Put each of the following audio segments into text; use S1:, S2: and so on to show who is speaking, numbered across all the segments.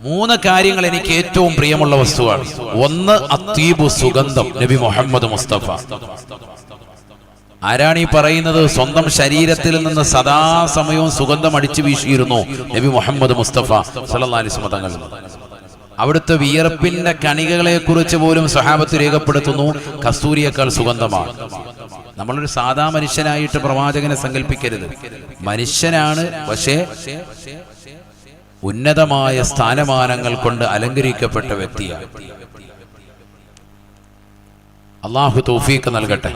S1: 3 കാര്യങ്ങൾ എനിക്ക് ഏറ്റവും പ്രിയമുള്ള വസ്തുവാണ്. ഒന്ന് അത്തീബു, സുഗന്ധം. നബി മുഹമ്മദ് മുസ്തഫ. ആരാണ് ഈ പറയുന്നത്? സ്വന്തം ശരീരത്തിൽ നിന്ന് സദാസമയവും സുഗന്ധം അടിച്ചു വീശിയിരുന്നു നബി മുഹമ്മദ് മുസ്തഫ സല്ലല്ലാഹു അലൈഹി വസല്ലം തങ്ങൾ. അവിടുത്തെ വിയർപ്പിന്റെ കണികകളെ കുറിച്ച് പോലും സ്വഹാബത്ത് രേഖപ്പെടുത്തുന്നു, കസ്തൂരിയേക്കാൾ സുഗന്ധമാണ്. നമ്മളൊരു സാധാ മനുഷ്യനായിട്ട് പ്രവാചകനെ സങ്കല്പിക്കരുത്. മനുഷ്യനാണ്, പക്ഷേ ഉന്നതമായ സ്ഥാനമാനങ്ങൾ കൊണ്ട് അലങ്കരിക്കപ്പെട്ട വ്യക്തിയാണ്. അല്ലാഹു തൗഫീഖ് നൽകട്ടെ.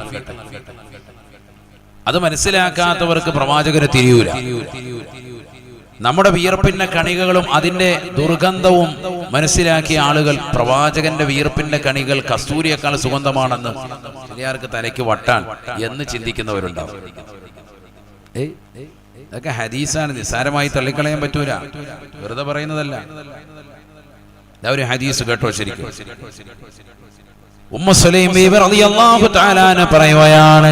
S1: അത് മനസ്സിലാക്കാത്തവർക്ക് പ്രവാചകന് തിരിയൂല. നമ്മുടെ വിയർപ്പിന്റെ കണികകളും അതിന്റെ ദുർഗന്ധവും മനസ്സിലാക്കിയ ആളുകൾ പ്രവാചകന്റെ വിയർപ്പിന്റെ കണികൾ കസ്തൂരിയേക്കാൾ സുഗന്ധമാണെന്ന് ചിലർക്ക് തലയ്ക്ക് വട്ടാൻ എന്ന് ചിന്തിക്കുന്നവരുണ്ടാവും. ഇതൊക്കെ ഹദീസാണ്, നിസ്സാരമായി തള്ളിക്കളയാൻ പറ്റൂല, വെറുതെ പറയുന്നതല്ല. ഒരു ഹദീസ് കേട്ടോ ശരിക്കും. ഉമ്മു സുലൈം ബീവി റളിയല്ലാഹു തആല അൻഹ പറയുകയാണ്,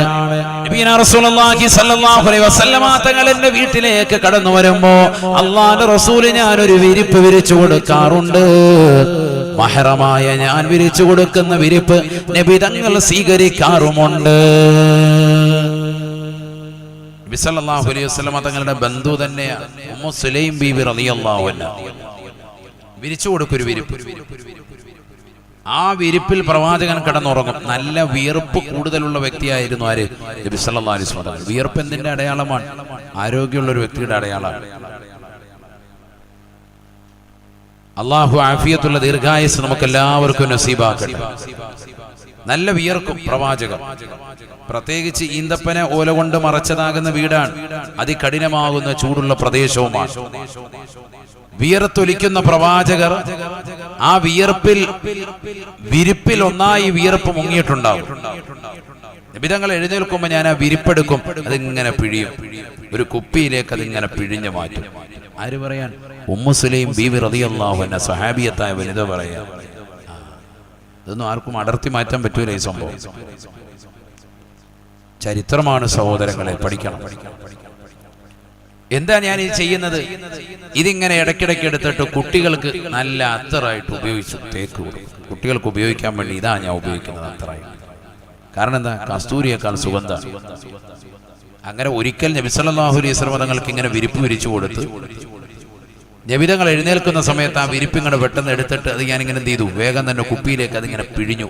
S1: നബിയനാ റസൂലുള്ളാഹി സ്വല്ലല്ലാഹു അലൈഹി വസല്ലമ തങ്ങൾ എന്റെ വീട്ടിലേക്ക് കടന്നു വരുമ്പോൾ അല്ലാഹുവിന്റെ റസൂൽ ഞാൻ ഒരു വിരിപ്പ് വിരിച്ചു കൊടുക്കാറുണ്ട്. മഹറമായ ഞാൻ വിരിച്ചു കൊടുക്കുന്ന വിരിപ്പ് നബി തങ്ങൾ സ്വീകരിക്കാറുമുണ്ട്. നബി സല്ലല്ലാഹു അലൈഹി വസല്ലമ തങ്ങളുടെ ബന്ധു തന്നെയാണ് ഉമ്മു സുലൈം ബീവി റളിയല്ലാഹു അൻഹ. വിരിച്ചു കൊടുക്കൊരു വിരിപ്പ്. ആ വിരിപ്പിൽ പ്രവാചകൻ കിടന്നുറങ്ങും. നല്ല വിയർപ്പ് കൂടുതലുള്ള വ്യക്തിയായിരുന്നു ആര്? നബി സല്ലല്ലാഹു അലൈഹി വസല്ലം. വിയർപ്പ് എന്തിന്റെ അടയാളമാണ്? ആരോഗ്യമുള്ള ഒരു വ്യക്തിയുടെ അടയാളമാണ്. അള്ളാഹു ആഫിയത്തുള്ള ദീർഘായുസ് നമുക്ക് എല്ലാവർക്കും നസീബാക്കട്ടെ. നല്ല വിയർക്കും പ്രവാചകൻ. പ്രത്യേകിച്ച് ഈന്തപ്പന ഓല കൊണ്ട് മറച്ചതാകുന്ന വീടാണ്, അതികഠിനമാകുന്ന ചൂടുള്ള പ്രദേശവുമാണ്. വിയർത്തൊലിക്കുന്ന പ്രവാചകർ ആ വിരിപ്പിൽ ഒന്നായി വിയർപ്പ് മുങ്ങിയിട്ടുണ്ടാവും. നബിതങ്ങൾ എഴുന്നേൽക്കുമ്പോൾ ഞാൻ ആ വിരിപ്പെടുക്കും, അതിങ്ങനെ പിഴിയും, ഒരു കുപ്പിയിലേക്ക് അതിങ്ങനെ പിഴിഞ്ഞു മാറ്റും. ആര് പറയാൻ? ഉമ്മു സുലൈം ബീവി റളിയല്ലാഹു അൻഹ, സ്വഹാബിയത്തായ വനിത പറയാ. ഇതൊന്നും ആർക്കും അടർത്തി മാറ്റാൻ പറ്റൂല ഈ സംഭവം. ചരിത്രമാണ് സഹോദരങ്ങളെ, പഠിക്കണം. എന്താ ഞാൻ ഈ ചെയ്യുന്നത്? ഇതിങ്ങനെ ഇടയ്ക്കിടയ്ക്ക് എടുത്തിട്ട് കുട്ടികൾക്ക് നല്ല അത്തറായിട്ട് ഉപയോഗിച്ചു തേക്ക് കൊടുക്കും. കുട്ടികൾക്ക് ഉപയോഗിക്കാൻ വേണ്ടി ഇതാ ഞാൻ ഉപയോഗിക്കുന്നത് അത്തറായിട്ട്. കാരണം എന്താ? കസ്തൂരിയേക്കാൾ സുഗന്ധം. അങ്ങനെ ഒരിക്കൽ നബി സല്ലല്ലാഹു അലൈഹി വസല്ലം തങ്ങൾക്ക് ഇങ്ങനെ വിരിപ്പ് വിരിച്ചു കൊടുത്ത് നബി തങ്ങൾ എഴുന്നേൽക്കുന്ന സമയത്ത് ആ വിരിപ്പ് ഇങ്ങനെ പെട്ടെന്ന് എടുത്തിട്ട് അത് ഞാനിങ്ങനെ എന്ത് ചെയ്തു? വേഗം തന്നെ കുപ്പിയിലേക്ക് അതിങ്ങനെ പിഴിഞ്ഞു.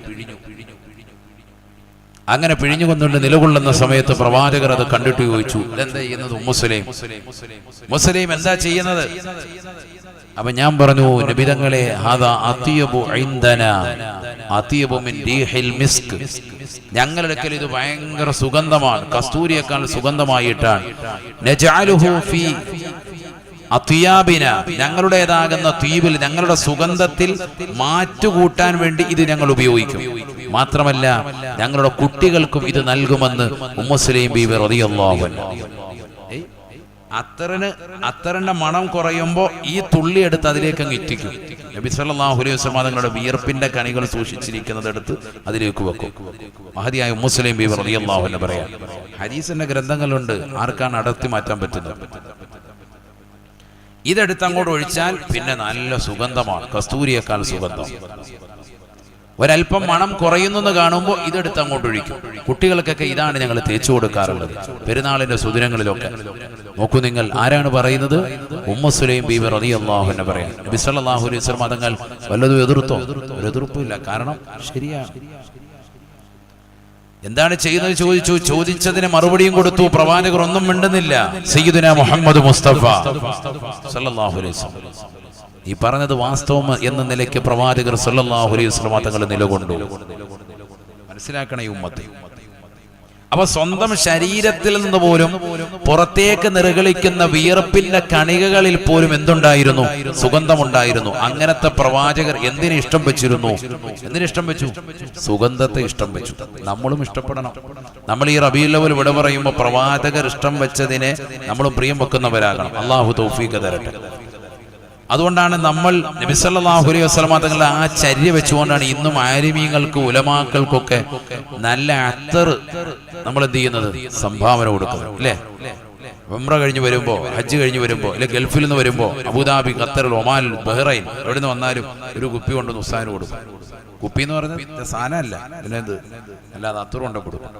S1: അങ്ങനെ പിഴിഞ്ഞുകൊണ്ടുകൊണ്ട് നിലകൊള്ളുന്ന സമയത്ത് പ്രവാചകർ അത് കണ്ടിട്ട് ചോദിച്ചു, ഇതെന്താ ചെയ്യുന്നത് ഉമ്മു സുലൈം? മുസ്ലിം എന്താ ചെയ്യുന്നത്? അപ്പൊ ഞാൻ പറഞ്ഞു, നബിതങ്ങളെ ഹാദാ അത്യബു ഇൻദനാ അത്യബു മിൻ റീഹിൽ മിസ്ക്. ഞങ്ങളുടെ അടുക്കൽ ഇത് ഭയങ്കര സുഗന്ധമാണ്, കസ്തൂരിയേക്കാൾ സുഗന്ധമായിട്ടാണ്. നജഅലുഹു ഫീ അത്യാബിന, ഞങ്ങളുടേതാകുന്ന ത്വീബിൽ, ഞങ്ങളുടെ സുഗന്ധത്തിൽ മാറ്റുകൂട്ടാൻ വേണ്ടി ഇത് ഞങ്ങൾ ഉപയോഗിക്കും. മാത്രമല്ല ഞങ്ങളുടെ കുട്ടികൾക്കും ഇത് നൽകുമെന്ന് ഉമ്മു സുലൈം ബീവി റളിയല്ലാഹു അൻഹ. അത്തറിന്റെ മണം കുറയുമ്പോൾ ഈ തുള്ളി എടുത്ത് അതിലേക്ക് അങ്ങ് ഇറ്റിക്കും. നബി സല്ലല്ലാഹു അലൈഹി വസല്ലം തങ്ങളുടെ വിയർപ്പിന്റെ കണികൾ സൂക്ഷിച്ചിരിക്കുന്നത് എടുത്ത് അതിലേക്ക് വെക്കും. മഹദിയായ ഉമ്മു സുലൈം ബീവി റളിയല്ലാഹു അൻഹ പറയാം, ഹദീസിന്റെ ഗ്രന്ഥങ്ങളുണ്ട്, ആർക്കാണ് അടർത്തി മാറ്റാൻ പറ്റുന്നത്? ഇതെടുത്ത് അങ്ങോട്ട് ഒഴിച്ചാൽ പിന്നെ നല്ല സുഗന്ധമാണ്, കസ്തൂരിയേക്കാൾ സുഗന്ധം. ഒരല്പം മണം കുറയുന്നെന്ന് കാണുമ്പോൾ ഇതെടുത്ത് അങ്ങോട്ട് ഒഴിക്കും. കുട്ടികൾക്കൊക്കെ ഇതാണ് ഞങ്ങൾ തേച്ചു കൊടുക്കാറുള്ളത് പെരുന്നാളിന്റെ സുദിനങ്ങളിലൊക്കെ. നോക്കൂ നിങ്ങൾ, ആരാണ് പറയുന്നത്? ഉമ്മു സുലൈം ബീവി റളിയല്ലാഹു അൻഹ പറയാം. നബി സല്ലല്ലാഹു അലൈഹി വസല്ലം തങ്ങൾ വല്ലതും എതിർത്തോ? ഒരു എതിർപ്പില്ല. കാരണം ശരിയാണ്. എന്താണ് ചെയ്യുന്നത് ചോദിച്ചു. ചോദിച്ചതിന് മറുപടിയും കൊടുത്തു. പ്രവാചകർ ഒന്നും മിണ്ടുന്നില്ല. സയ്യിദുനാ മുഹമ്മദ് മുസ്തഫ സല്ലല്ലാഹു അലൈഹി വസല്ലം ഈ പറഞ്ഞത് വാസ്തവം എന്ന നിലയ്ക്ക് പ്രവാചകർ സല്ലല്ലാഹു അലൈഹി വസല്ലം തങ്ങൾ നിലകൊണ്ടു. മനസ്സിലാക്കണേ ഉമ്മത്തെ. അപ്പൊ സ്വന്തം ശരീരത്തിൽ നിന്ന് പോലും പുറത്തേക്ക് നിറകളിക്കുന്ന വിയർപ്പിന്റെ കണികകളിൽ പോലും എന്തുണ്ടായിരുന്നു? സുഗന്ധമുണ്ടായിരുന്നു. അങ്ങനത്തെ പ്രവാചകർ എന്തിനെ ഇഷ്ടം വെച്ചിരുന്നു? എന്തിനിഷ്ടം വെച്ചു? സുഗന്ധത്തെ ഇഷ്ടം വെച്ചു. നമ്മളും ഇഷ്ടപ്പെടണം. നമ്മൾ ഈ റബീഉൽ അവ്വൽ ഇവിടെ പറയുമ്പോൾ പ്രവാചകർ ഇഷ്ടം വെച്ചതിനെ നമ്മളും പ്രിയം വെക്കുന്നവരാകണം. അല്ലാഹു തൗഫീഖ് തരട്ടെ. അതുകൊണ്ടാണ് നമ്മൾ നബി സല്ലല്ലാഹു അലൈഹി വസല്ലം തങ്ങളുടെ ആ ചര്യ വെച്ചുകൊണ്ടാണ് ഇന്നും ആലിമീങ്ങൾക്ക്, ഉലമാക്കൾക്കൊക്കെ നല്ല അത്തർ നമ്മൾ എന്ത് ചെയ്യുന്നത്? സംഭാവന കൊടുക്കുന്നത്, അല്ലേ? ഉംറ കഴിഞ്ഞ് വരുമ്പോൾ, ഹജ്ജ് കഴിഞ്ഞ് വരുമ്പോൾ, അല്ലെങ്കിൽ ഗൾഫിൽ നിന്ന് വരുമ്പോൾ, അബുദാബി, ഖത്തർ, ഒമാൻ, ബഹ്റൈൻ എവിടെ നിന്ന് വന്നാലും ഒരു കുപ്പി കൊണ്ടുവന്ന് ഉസ്താദിന് കൊടുക്കും. കുപ്പി എന്ന് പറഞ്ഞാൽ സാധനമല്ല, പിന്നെ എന്ത് അല്ലാതെ അത്തറും കൊണ്ട് കൊടുക്കും.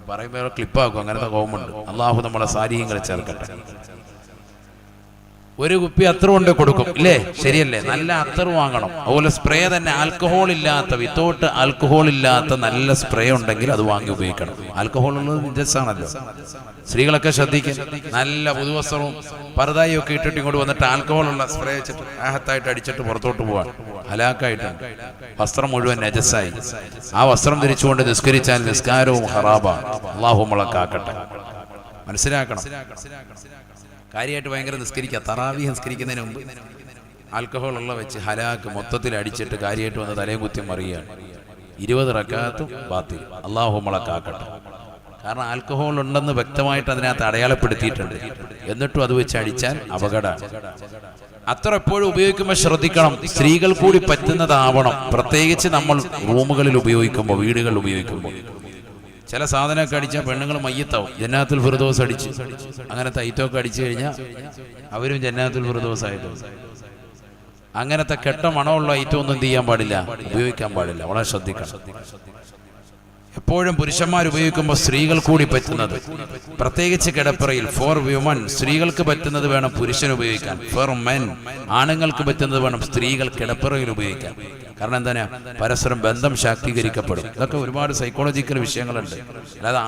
S1: പറയുമ്പോൾ ക്ലിപ്പാക്കും. അങ്ങനത്തെ കോമുണ്ട്. അള്ളാഹു നമ്മളെ സാരീഹ്യങ്ങളെ ചേർക്കട്ടെ. ഒരു കുപ്പി അത്തർ കൊണ്ട് കൊടുക്കും, ഇല്ലേ? ശരിയല്ലേ? നല്ല അത്തർ വാങ്ങണം. അതുപോലെ സ്പ്രേ തന്നെ ആൽക്കഹോൾ ഇല്ലാത്ത, വിത്തൗട്ട് ആൽക്കഹോൾ ഇല്ലാത്ത നല്ല സ്പ്രേ ഉണ്ടെങ്കിൽ അത് വാങ്ങി ഉപയോഗിക്കണം. ആൽക്കഹോൾ ഉള്ളത് നിജസാണല്ലോ. സ്ത്രീകളൊക്കെ ശ്രദ്ധിക്കും. നല്ല പുതുവസ്ത്രവും പർദായും ഒക്കെ ഇട്ടിട്ട് ഇങ്ങോട്ട് വന്നിട്ട് ആൽക്കഹോളുള്ള സ്പ്രേ വെച്ചിട്ട് ആഹത്തായിട്ട് അടിച്ചിട്ട് പുറത്തോട്ട് പോവാൻ ഹലാക്കായിട്ടുണ്ട്. വസ്ത്രം മുഴുവൻ നജസായി. ആ വസ്ത്രം ധരിച്ചുകൊണ്ട് നിസ്കരിച്ചാൽ നിസ്കാരവും ഹറാബാണ്. അല്ലാഹു നമ്മളെ കാക്കട്ടെ. മനസ്സിലാക്കണം. കാര്യമായിട്ട് ഭയങ്കര നിസ്കരിക്കുക. തറാവീഹ് നിസ്കരിക്കുന്നതിന് മുമ്പ് ആൽക്കഹോൾ ഉള്ള വെച്ച് ഹലാക്ക് മൊത്തത്തിൽ അടിച്ചിട്ട് കാര്യമായിട്ട് വന്ന് തലയും കുത്തി മറിയുകയാണ്. 20 റക്അത്തും ബാത്തിൽ. അല്ലാഹു നമ്മളെ കാക്കട്ടെ. കാരണം ആൽക്കഹോൾ ഉണ്ടെന്ന് വ്യക്തമായിട്ട് അതിനകത്ത് അടയാളപ്പെടുത്തിയിട്ടുണ്ട്. എന്നിട്ടും അത് വെച്ച് അടിച്ചാൽ അപകടമാണ്. അത്ര എപ്പോഴും ഉപയോഗിക്കുമ്പോൾ ശ്രദ്ധിക്കണം. സ്ത്രീകൾ കൂടി പറ്റുന്നതാവണം. പ്രത്യേകിച്ച് നമ്മൾ റൂമുകളിൽ ഉപയോഗിക്കുമ്പോൾ, വീടുകളിൽ ഉപയോഗിക്കുമ്പോൾ. ചില സാധനമൊക്കെ അടിച്ചാൽ പെണ്ണുങ്ങൾ മയ്യത്താവും. ജന്നാത്തുൽ ഫിർദൗസ് അടിച്ച് അങ്ങനത്തെ ഐറ്റമൊക്കെ അടിച്ചു കഴിഞ്ഞാൽ അവരും ജന്നാത്തുൽ ഫിർദൗസ് ആയിട്ട്. അങ്ങനത്തെ കെട്ട മണമുള്ള ഐറ്റം ഒന്നും എന്ത് ചെയ്യാൻ പാടില്ല, ഉപയോഗിക്കാൻ പാടില്ല. വളരെ ശ്രദ്ധിക്കണം. എപ്പോഴും പുരുഷന്മാർ ഉപയോഗിക്കുമ്പോൾ സ്ത്രീകൾ കൂടി പറ്റുന്നത്, പ്രത്യേകിച്ച് കിടപ്പറയിൽ. ഫോർ വിമൻ സ്ത്രീകൾക്ക് പറ്റുന്നത് വേണം പുരുഷൻ ഉപയോഗിക്കാൻ. ഫോർ മെൻ ആണുങ്ങൾക്ക് പറ്റുന്നത് വേണം സ്ത്രീകൾ കിടപ്പറയിൽ ഉപയോഗിക്കാൻ. കാരണം എന്താണ്? പരസ്പരം ബന്ധം ശാക്തീകരിക്കപ്പെടും. ഇതൊക്കെ ഒരുപാട് സൈക്കോളജിക്കൽ വിഷയങ്ങളുണ്ട്. അല്ലാതെ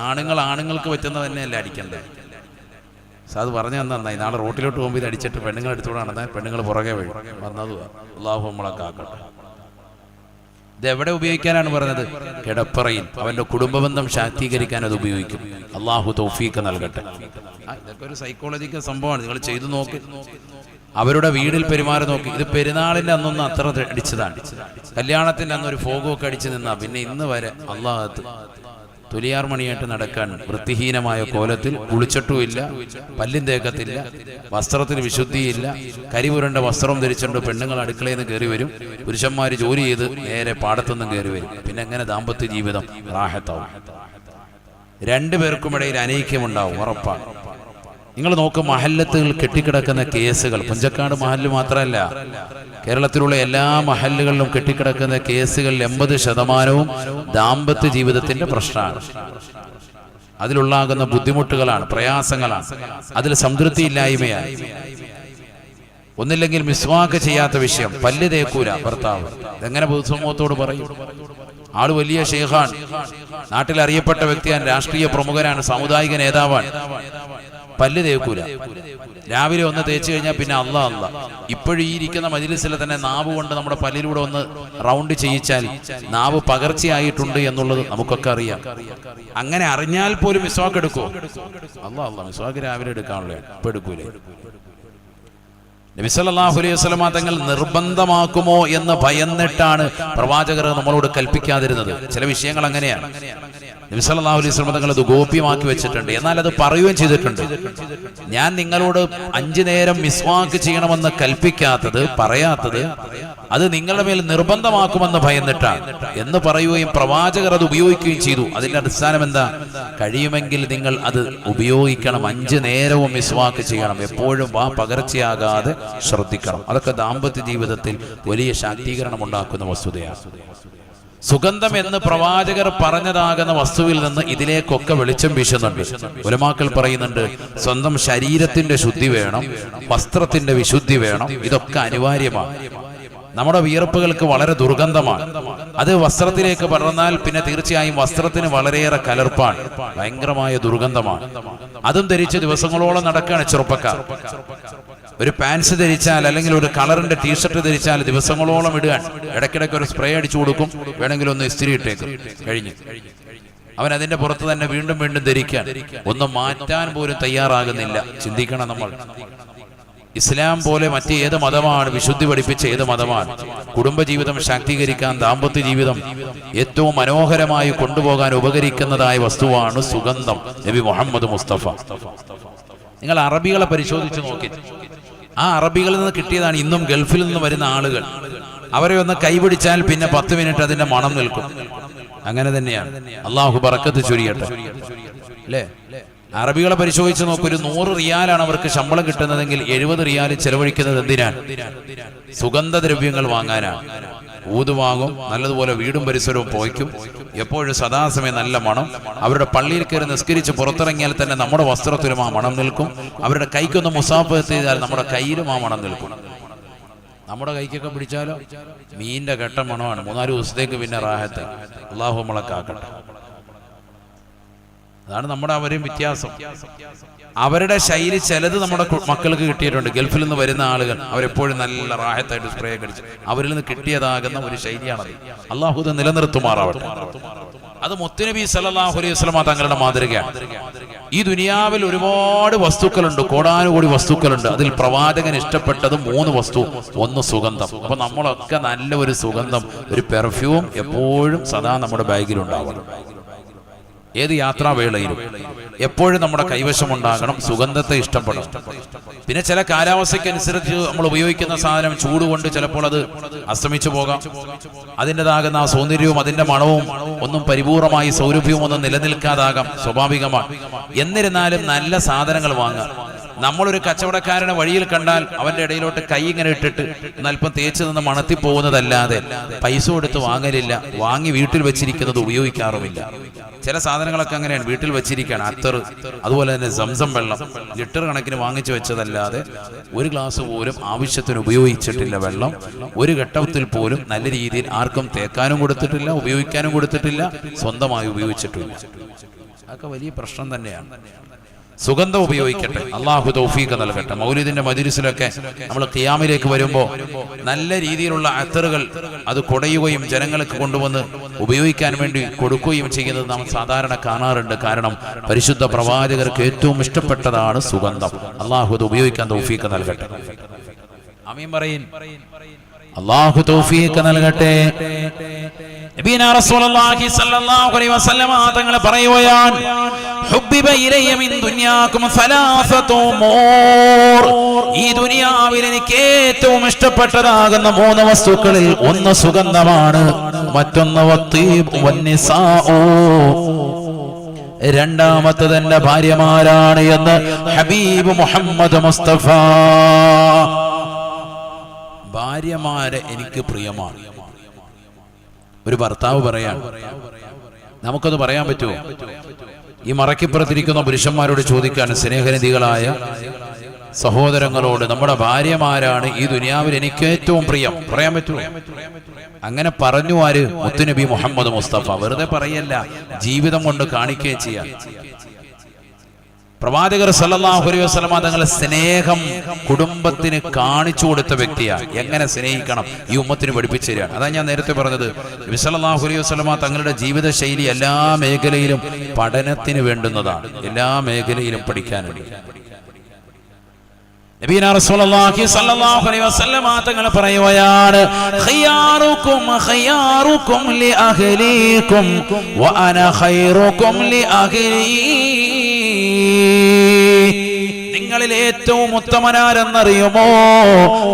S1: ആണുങ്ങൾക്ക് പറ്റുന്നത് തന്നെയല്ല അടിക്കണ്ടേ. അത് പറഞ്ഞു നന്നായി. നാളെ റോട്ടിലോട്ട് പോകുമ്പോൾ ഇത് അടിച്ചിട്ട് പെണ്ണുങ്ങൾ എടുത്തുകൂടെ നടന്നാൽ പെണ്ണുങ്ങൾ പുറകെ വീഴും. വന്നതും അല്ലാഹു നമ്മളെ കാക്കട്ടെ. ഇത് എവിടെ ഉപയോഗിക്കാനാണ് പറഞ്ഞത്? കിടപ്പറയിൽ. അവന്റെ കുടുംബബന്ധം ശാക്തീകരിക്കാൻ അത് ഉപയോഗിക്കും. അള്ളാഹു തൗഫീഖ് നൽകട്ടെ. ഇതൊക്കെ ഒരു സൈക്കോളജിക്കൽ സംഭവമാണ്. നിങ്ങൾ ചെയ്തു നോക്കി, അവരുടെ വീടിൽ പെരുമാറി നോക്കി. ഇത് പെരുന്നാളിന്റെ അന്നൊന്നും അത്ര അടിച്ചതാണ്. കല്യാണത്തിന്റെ അന്നൊരു ഫോഗൊക്കെ അടിച്ചു നിന്നാ പിന്നെ ഇന്ന് വരെ അള്ളാഹത്ത് തുലിയാർ മണിയായിട്ട് നടക്കാൻ വൃത്തിഹീനമായ കോലത്തിൽ. കുളിച്ചിട്ടുമില്ല, പല്ലും തേക്കത്തില്ല, വസ്ത്രത്തിന് വിശുദ്ധിയില്ല, കരിപുരണ്ട വസ്ത്രം ധരിച്ചുകൊണ്ട് പെണ്ണുങ്ങൾ അടുക്കളയിൽ നിന്ന് കയറി വരും. പുരുഷന്മാർ ജോലി ചെയ്ത് നേരെ പാടത്തുനിന്നും കയറി വരും. പിന്നെ എങ്ങനെ ദാമ്പത്യ ജീവിതം റാഹത്താവും? രണ്ടുപേർക്കുമിടയിൽ അനൈക്യമുണ്ടാവും, ഉറപ്പാണ്. നിങ്ങൾ നോക്കും, മഹല്ലത്തുകൾ കെട്ടിക്കിടക്കുന്ന കേസുകൾ. പുഞ്ചക്കാട് മഹല്ല് മാത്രമല്ല, കേരളത്തിലുള്ള എല്ലാ മഹല്ലുകളിലും കെട്ടിക്കിടക്കുന്ന കേസുകളിൽ 80% ദാമ്പത്യ ജീവിതത്തിന്റെ പ്രശ്നമാണ്. അതിലുള്ളാകുന്ന ബുദ്ധിമുട്ടുകളാണ്, പ്രയാസങ്ങളാണ്, അതിൽ സംതൃപ്തിയില്ലായ്മയാണ്. ഒന്നില്ലെങ്കിൽ മിസ്വാക്ക് ചെയ്യാത്ത വിഷയം, പല്ല് തേക്കൂല ഭർത്താവ്. എങ്ങനെ പൊതുസമൂഹത്തോട് പറയും? ആള് വലിയ ഷെയ്ഖാൻ, നാട്ടിൽ അറിയപ്പെട്ട വ്യക്തിയാണ്, രാഷ്ട്രീയ പ്രമുഖനാണ്, സാമുദായിക നേതാവാണ്, പല്ല് തേക്കൂല. രാവിലെ ഒന്ന് തേച്ച് കഴിഞ്ഞാൽ പിന്നെ അല്ലാ. ഇപ്പോഴും ഈ ഇരിക്കുന്ന മജ്‌ലിസിലെ തന്നെ നാവ് കൊണ്ട് നമ്മുടെ പല്ലിലൂടെ ഒന്ന് റൗണ്ട് ചെയ്യിച്ചാൽ നാവ് പകർച്ചയായിട്ടുണ്ട് എന്നുള്ളത് നമുക്കൊക്കെ അറിയാം. അങ്ങനെ അറിഞ്ഞാൽ പോലും മിസ്വാക്ക് എടുക്കുമോ? അല്ലാ, മിസ്വാക്ക് രാവിലെ എടുക്കാനുള്ള, ഇപ്പൊ എടുക്കൂലേ? നബി സല്ലല്ലാഹു അലൈഹി വസല്ലമ തങ്ങൾ നിർബന്ധമാക്കുമോ എന്ന് ഭയന്നിട്ടാണ് പ്രവാചകർ നമ്മളോട് കൽപ്പിക്കാതിരുന്നത്. ചില വിഷയങ്ങൾ അങ്ങനെയാണ്. നബി സല്ലല്ലാഹു അലൈഹി വസല്ലമ തങ്ങൾ അത് ഗോപ്യമാക്കി വെച്ചിട്ടുണ്ട്. എന്നാൽ അത് പറയുകയും ചെയ്തിട്ടുണ്ട്. ഞാൻ നിങ്ങളോട് 5 നേരം മിസ്വാക്ക് ചെയ്യണമെന്ന് കൽപ്പിക്കാത്തത്, പറയാത്തത്, അത് നിങ്ങളുടെ മേൽ നിർബന്ധമാക്കുമെന്ന് ഭയന്നിട്ടാണ് എന്ന് പറയുകയും പ്രവാചകർ അത് ഉപയോഗിക്കുകയും ചെയ്തു. അതിന്റെ അടിസ്ഥാനം എന്താ? കഴിയുമെങ്കിൽ നിങ്ങൾ അത് ഉപയോഗിക്കണം. 5 നേരവും മിസ്വാക്ക് ചെയ്യണം. എപ്പോഴും പകർച്ചയാകാതെ ശ്രദ്ധിക്കണം. അതൊക്കെ ദാമ്പത്യ ജീവിതത്തിൽ വലിയ ശാക്തീകരണം ഉണ്ടാക്കുന്ന വസ്തുതയാണ്. സുഗന്ധം എന്ന് പ്രവാചകർ പറഞ്ഞതാകുന്ന വസ്തുവിൽ നിന്ന് ഇതിലേക്കൊക്കെ വെളിച്ചം വീശുന്നുണ്ട്. ഉലമാക്കൾ പറയുന്നുണ്ട്, സ്വന്തം ശരീരത്തിന്റെ ശുദ്ധി വേണം, വസ്ത്രത്തിന്റെ വിശുദ്ധി വേണം. ഇതൊക്കെ അനിവാര്യമാണ്. നമ്മുടെ വിയർപ്പുകൾക്ക് വളരെ ദുർഗന്ധമാണ്. അത് വസ്ത്രത്തിലേക്ക് പടർന്നാൽ പിന്നെ തീർച്ചയായും വസ്ത്രത്തിന് വളരെയേറെ കലർപ്പാണ്, ഭയങ്കരമായ ദുർഗന്ധമാണ്. അതും ധരിച്ച് ദിവസങ്ങളോളം നടക്കുകയാണ് ചെറുപ്പക്കാർ. ഒരു പാൻസ് ധരിച്ചാൽ അല്ലെങ്കിൽ ഒരു കളറിന്റെ ടീഷർട്ട് ധരിച്ചാൽ ദിവസങ്ങളോളം ഇടുകയാണ്. ഇടയ്ക്കിടയ്ക്ക് ഒരു സ്പ്രേ അടിച്ചു കൊടുക്കും, വേണമെങ്കിൽ ഒന്ന് ഇസ്തിരി ഇട്ടേക്കും, കഴിഞ്ഞു. അവൻ അതിന്റെ പുറത്ത് തന്നെ വീണ്ടും വീണ്ടും ധരിക്കാൻ, ഒന്നും മാറ്റാൻ പോലും തയ്യാറാകുന്നില്ല. ചിന്തിക്കണം നമ്മൾ. ഇസ്ലാം പോലെ മറ്റ് ഏത് മതമാണ് വിശുദ്ധി പഠിപ്പിച്ച ഏത് മതമാണ്? കുടുംബജീവിതം ശാക്തീകരിക്കാൻ, ദാമ്പത്യ ജീവിതം ഏറ്റവും മനോഹരമായി കൊണ്ടുപോകാൻ ഉപകരിക്കുന്നതായ വസ്തുവാണ് സുഗന്ധം. നബി മുഹമ്മദ് മുസ്തഫ. നിങ്ങൾ അറബികളെ പരിശോധിച്ച് നോക്കി. ആ അറബികളിൽ നിന്ന് കിട്ടിയതാണ് ഇന്നും ഗൾഫിൽ നിന്ന് വരുന്ന ആളുകൾ. അവരെ ഒന്ന് കൈപിടിച്ചാൽ പിന്നെ 10 മിനിറ്റ് അതിന്റെ മണം നിൽക്കും. അങ്ങനെ തന്നെയാണ്. അള്ളാഹു ബറക്കത്ത് ചൊരിയട്ടെ. അല്ലേ? അറബികളെ പരിശോധിച്ച് നോക്കൂ, ഒരു 100 റിയാലാണ് അവർക്ക് ശമ്പളം കിട്ടുന്നതെങ്കിൽ 70 റിയാൽ ചെലവഴിക്കുന്നത് എന്തിനാണ്? സുഗന്ധദ്രവ്യങ്ങൾ വാങ്ങാനാണ്. ഊത് വാങ്ങും, നല്ലതുപോലെ വീടും പരിസരവും പോയിക്കും, എപ്പോഴും സദാസമയം നല്ല മണം. അവരുടെ പള്ളിയിൽ കയറി നിസ്കരിച്ച് പുറത്തിറങ്ങിയാൽ തന്നെ നമ്മുടെ വസ്ത്രത്തിലും ആ മണം നിൽക്കും. അവരുടെ കൈക്കൊന്ന് മുസാഫത്ത് ചെയ്താൽ നമ്മുടെ കയ്യിലും ആ മണം നിൽക്കും. നമ്മുടെ കൈക്കൊക്കെ പിടിച്ചാലോ മീനിന്റെ ഘട്ട മണമാണ്. 3-4 ദിവസത്തേക്ക് പിന്നെ റാഹത്ത്. അള്ളാഹു നമ്മളെ കാക്കട്ടെ. അതാണ് നമ്മുടെ അവരെയും വ്യത്യാസം. അവരുടെ ശൈലി ചിലത് നമ്മുടെ മക്കൾക്ക് കിട്ടിയിട്ടുണ്ട്. ഗൾഫിൽ നിന്ന് വരുന്ന ആളുകൾ അവരെപ്പോഴും നല്ല റാഹത്തായിട്ട് സ്പ്രേ ഒക്കെ അടിച്ച് അവരിൽ നിന്ന് കിട്ടിയതാകുന്ന ഒരു ശൈലിയാണത്. അള്ളാഹു ഇത് നിലനിർത്തുമാറാവട്ടെ. അത് മുത്തുനബി സല്ലല്ലാഹു അലൈഹി വസല്ലമ തങ്ങളുടെ മാതൃകയാണ്. ഈ ദുനിയാവിൽ ഒരുപാട് വസ്തുക്കളുണ്ട്, കോടാനുകോടി വസ്തുക്കളുണ്ട്. അതിൽ പ്രവാചകൻ ഇഷ്ടപ്പെട്ടത് 3 വസ്തു. ഒന്ന് സുഗന്ധം. അപ്പൊ നമ്മളൊക്കെ നല്ല ഒരു സുഗന്ധം, ഒരു പെർഫ്യൂം എപ്പോഴും സദാ നമ്മുടെ ബാഗിലുണ്ടാവണം. ഏത് യാത്രാവേളയിലും എപ്പോഴും നമ്മുടെ കൈവശം ഉണ്ടാകണം. സുഗന്ധത്തെ ഇഷ്ടപ്പെടണം. പിന്നെ ചില കാലാവസ്ഥയ്ക്കനുസരിച്ച് നമ്മൾ ഉപയോഗിക്കുന്ന സാധനം ചൂട് കൊണ്ട് ചിലപ്പോൾ അത് അസ്തമിച്ചു പോകാം. അതിൻ്റെതാകുന്ന ആ സൗന്ദര്യവും അതിന്റെ മണവും ഒന്നും പരിപൂർണമായി സൗരഭ്യവും ഒന്നും നിലനിൽക്കാതാകാം, സ്വാഭാവികമാണ്. എന്നിരുന്നാലും നല്ല സാധനങ്ങൾ വാങ്ങുക. നമ്മളൊരു കച്ചവടക്കാരനെ വഴിയിൽ കണ്ടാൽ അവന്റെ ഇടയിലോട്ട് കൈ ഇങ്ങനെ ഇട്ടിട്ട് അല്പം തേച്ച് നിന്ന് മണത്തി പോകുന്നതല്ലാതെ പൈസ കൊടുത്ത് വാങ്ങലില്ല. വാങ്ങി വീട്ടിൽ വെച്ചിരിക്കുന്നത് ഉപയോഗിക്കാറുമില്ല. ചില സാധനങ്ങളൊക്കെ അങ്ങനെയാണ്, വീട്ടിൽ വെച്ചിരിക്കുകയാണ്. അത്തർ, അതുപോലെ തന്നെ സംസം വെള്ളം ലിറ്റർ കണക്കിന് വാങ്ങിച്ചു വെച്ചതല്ലാതെ ഒരു ഗ്ലാസ് പോലും ആവശ്യത്തിന് ഉപയോഗിച്ചിട്ടില്ല. വെള്ളം ഒരു ഘട്ടത്തിൽ പോലും നല്ല രീതിയിൽ ആർക്കും തേക്കാനും കൊടുത്തിട്ടില്ല, ഉപയോഗിക്കാനും കൊടുത്തിട്ടില്ല, സ്വന്തമായി ഉപയോഗിച്ചിട്ടില്ല. അതൊക്കെ വലിയ പ്രശ്നം തന്നെയാണ്. സുഗന്ധം ഉപയോഗിക്കട്ടെ. അള്ളാഹു തൗഫീഖ് നൽകട്ടെ. മൗലിദിന്റെ മജ്‌ലിസിലൊക്കെ നമ്മൾ ഖിയാമിലേക്ക് വരുമ്പോൾ നല്ല രീതിയിലുള്ള അത്തറുകൾ അത് കുടയുകയും ജനങ്ങൾക്ക് കൊണ്ടുവന്ന് ഉപയോഗിക്കാൻ വേണ്ടി കൊടുക്കുകയും ചെയ്യുന്നത് നാം സാധാരണ കാണാറുണ്ട്. കാരണം പരിശുദ്ധ പ്രവാചകർക്ക് ഏറ്റവും ഇഷ്ടപ്പെട്ടതാണ് സുഗന്ധം. അള്ളാഹു അത് ഉപയോഗിക്കാൻ തൗഫീഖ് നൽകട്ടെ. ആമീൻ പറയിൻ. അള്ളാഹു തൗഫീഖ് നൽകട്ടെ. നബിയനാ റസൂലുള്ളാഹി സ്വല്ലല്ലാഹു അലൈഹി വസല്ലം തങ്ങൾ പറയുകയാണ്, ഹുബ്ബിബ ഇലയ്യ മിൻ ദുനിയാകും സലാസതു ഉമൂർ. ഈ ദുനിയാവിൽ എനിക്ക് ഏറ്റവും ഇഷ്ടപ്പെട്ടതാകുന്ന 3 വസ്തുക്കളിൽ ഒന്ന് സുഗന്ധമാണ്, മറ്റൊന്ന് വത്തീബ് വന്നിസാഉ, രണ്ടാമത്തേത് എന്റെ ഭാര്യമാരാണ് എന്ന് ഹബീബ് മുഹമ്മദ് മുസ്തഫ. ഭാര്യമാരെ എനിക്ക് പ്രിയമാണ്. ഒരു ഭർത്താവ് പറയാൻ, നമുക്കത് പറയാൻ പറ്റുമോ? ഈ മറക്കിപ്പുറത്തിരിക്കുന്ന പുരുഷന്മാരോട് ചോദിക്കാൻ, സ്നേഹനിധികളായ സഹോദരങ്ങളോട്, നമ്മുടെ ഭാര്യമാരാണ് ഈ ദുനിയാവിൽ എനിക്ക് ഏറ്റവും പ്രിയം, പറയാൻ പറ്റുമോ? അങ്ങനെ പറഞ്ഞു ആര്? മുത്തുനബി മുഹമ്മദ് മുസ്തഫ. വെറുതെ പറയല്ല, ജീവിതം കൊണ്ട് കാണിക്കുകയും ചെയ്യാം. പ്രവാചകർ സല്ലല്ലാഹു അലൈഹി വസല്ലമ തങ്ങളുടെ സ്നേഹം കുടുംബത്തിന് കാണിച്ചു കൊടുത്ത വ്യക്തിയാണ്. എങ്ങനെ സ്നേഹിക്കണം ഈ ഉമ്മത്തിന് പഠിപ്പിച്ചു തരികയാണ്. അതാണ് ഞാൻ നേരത്തെ പറഞ്ഞത്. നബി സല്ലല്ലാഹു അലൈഹി വസല്ലമ തങ്ങളുടെ ജീവിത ശൈലി എല്ലാ മേഖലയിലും പഠനത്തിന് വേണ്ടുന്നതാണ്. എല്ലാ മേഖലയിലും പഠിക്കാനുണ്ട്. നബിയനാ റസൂലുള്ളാഹി സ്വല്ലല്ലാഹു അലൈഹി വസല്ലമ തങ്ങൾ പറയുകയാണ്, ഖിയാറുക്കും ഖിയാറുക്കും ലി അഹ്ലീകും വ അന ഖൈറുക്കും ലി അഹ്ലീ. നിങ്ങളിൽ ഏറ്റവും ഉത്തമനാരെന്നറിയുമോ?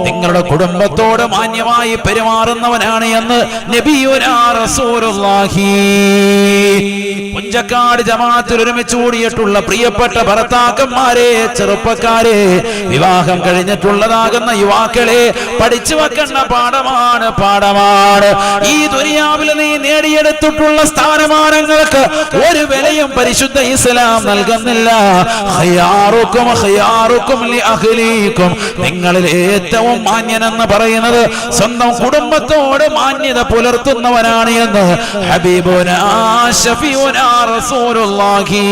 S1: നിങ്ങളുടെ കുടുംബത്തോട് മാന്യമായി പെരുമാറുന്നവനാണ് എന്ന് നബിയുനാ റസൂലുള്ളാഹി. പുഞ്ചക്കാട് ജമാഅത്തിൽ ഒരുമിച്ച് കൂടിയിട്ടുള്ള പ്രിയപ്പെട്ട ഭർത്താക്കന്മാരെ, ചെറുപ്പക്കാരെ, വിവാഹം കഴിഞ്ഞിട്ടുള്ളതാകുന്ന യുവാക്കളെ, പഠിച്ചു വെക്കേണ്ട പാഠമാണ്. ഈ ദുനിയാവിൽ നീ നേടിയെടുത്തിട്ടുള്ള സ്ഥാനമാനങ്ങൾക്ക് ഒരു വിലയും പരിശുദ്ധ ഇസ്ലാം നൽകുന്നില്ല. ഖിയാറുക്കും ഖിയാറുക്കും ലി അഹ്ലീകും. നിങ്ങളിൽ ഏറ്റവും മാന്യനെന്ന് പറയുന്നത് സ്വന്തം കുടുംബത്തോട് മാന്യത പുലർത്തുന്നവനാണ് എന്ന് ഹബീബുനാ ശഫീഉനാ റസൂലുള്ളാഹി.